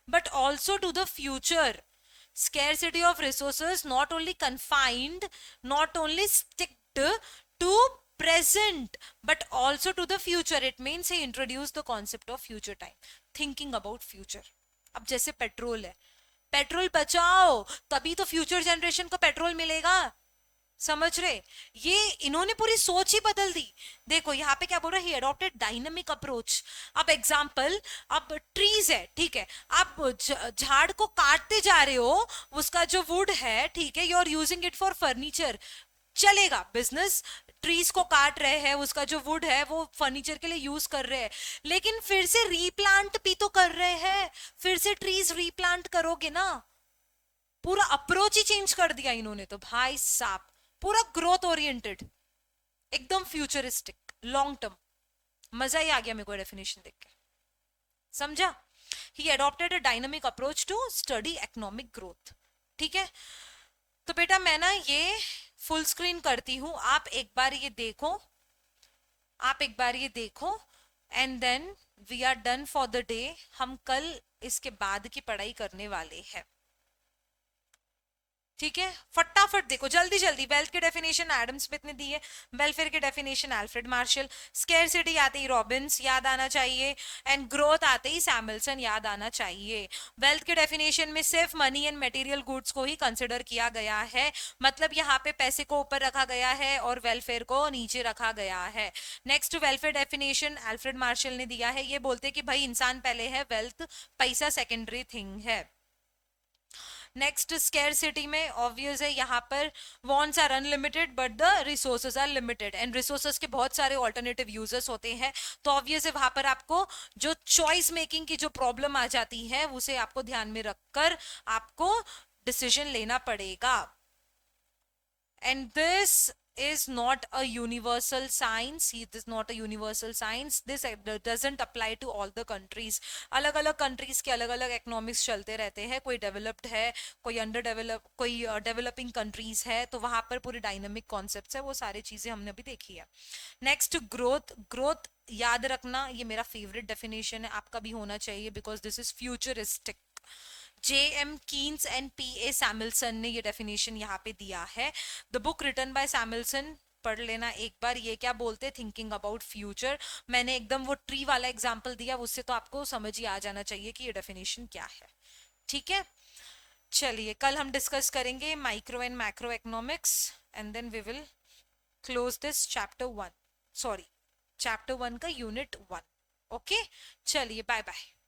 but also to the future. Scarcity of resources not only confined, not only sticked to present but also to the future. It means he introduced the concept of future time, thinking about future. अब जैसे petrol है, petrol बचाओ तभी तो future generation को petrol मिलेगा, समझ रहे, ये इन्होंने पूरी सोच ही बदल दी। देखो यहाँ पे क्या बोल रहा है, ही अडॉप्टेड डायनामिक अप्रोच। अब एग्जांपल, अब ट्रीज है, ठीक है, आप झाड़ को काटते जा रहे हो, उसका जो वुड है, ठीक है, you are using it for furniture, चलेगा बिजनेस, ट्रीज को काट रहे हैं, उसका जो वुड है वो फर्नीचर के लिए यूज कर रहे हैं, लेकिन फिर से रीप्लांट भी तो कर रहे हैं, फिर से ट्रीज रीप्लांट करोगे ना, पूरा अप्रोच ही चेंज कर दिया इन्होंने तो भाई साहब, पूरा ग्रोथ ओरिएंटेड, एकदम फ्यूचरिस्टिक, लॉन्ग टर्म। मजा ही आ गया मेरे को डेफिनेशन देख के, समझा। He adopted a dynamic approach to study economic growth. ठीक है, तो बेटा मैं ना ये फुल स्क्रीन करती हूं, आप एक बार ये देखो, आप एक बार ये देखो, and then we are done for the day. हम कल इसके बाद की पढ़ाई करने वाले हैं। ठीक है, फटाफट देखो जल्दी जल्दी। वेल्थ की डेफिनेशन एडम स्मिथ ने दी है, वेलफेयर की डेफिनेशन अल्फ्रेड मार्शल, स्केर्सिटी आते ही रॉबिन्स याद आना चाहिए, एंड ग्रोथ आते ही सैमुअलसन याद आना चाहिए। वेल्थ की डेफिनेशन में सिर्फ मनी एंड मटेरियल गुड्स को ही कंसिडर किया गया है, मतलब यहाँ पे पैसे को ऊपर रखा गया है और वेलफेयर को नीचे रखा गया है। Next welfare definition Alfred Marshall ने दिया है, ये बोलते कि भाई इंसान पहले है, वेल्थ पैसा सेकेंडरी थिंग है। नेक्स्ट स्केर्सिटी में ऑब्वियस है, यहाँ पर wants are unlimited but the resources are limited, and resources के बहुत सारे ऑल्टरनेटिव यूजर्स होते हैं, तो ऑब्वियस है वहां पर आपको जो चॉइस मेकिंग की जो प्रॉब्लम आ जाती है उसे आपको ध्यान में रखकर आपको डिसीजन लेना पड़ेगा। And this is not a universal science. It is not a universal science. This doesn't apply to all the countries. अलग अलग countries के अलग अलग economics चलते रहते हैं, कोई developed है, कोई under develop, कोई developing countries है, तो वहां पर पूरे dynamic concepts है, वो सारी चीजें हमने अभी देखी है। Next growth, growth याद रखना, ये मेरा favorite definition है, आपका भी होना चाहिए, because this is futuristic। J M Keynes and P A Samuelson ने ये डेफिनेशन यहाँ पे दिया है। The book written by Samuelson पढ़ लेना एक बार, ये क्या बोलते, थिंकिंग अबाउट फ्यूचर। मैंने एकदम वो ट्री वाला एग्जांपल दिया, उससे तो आपको समझ ही आ जाना चाहिए कि ये डेफिनेशन क्या है। ठीक है, चलिए कल हम डिस्कस करेंगे micro and macro economics, and then we will close this chapter 1, sorry chapter 1 का यूनिट 1। ओके, चलिए बाय बाय।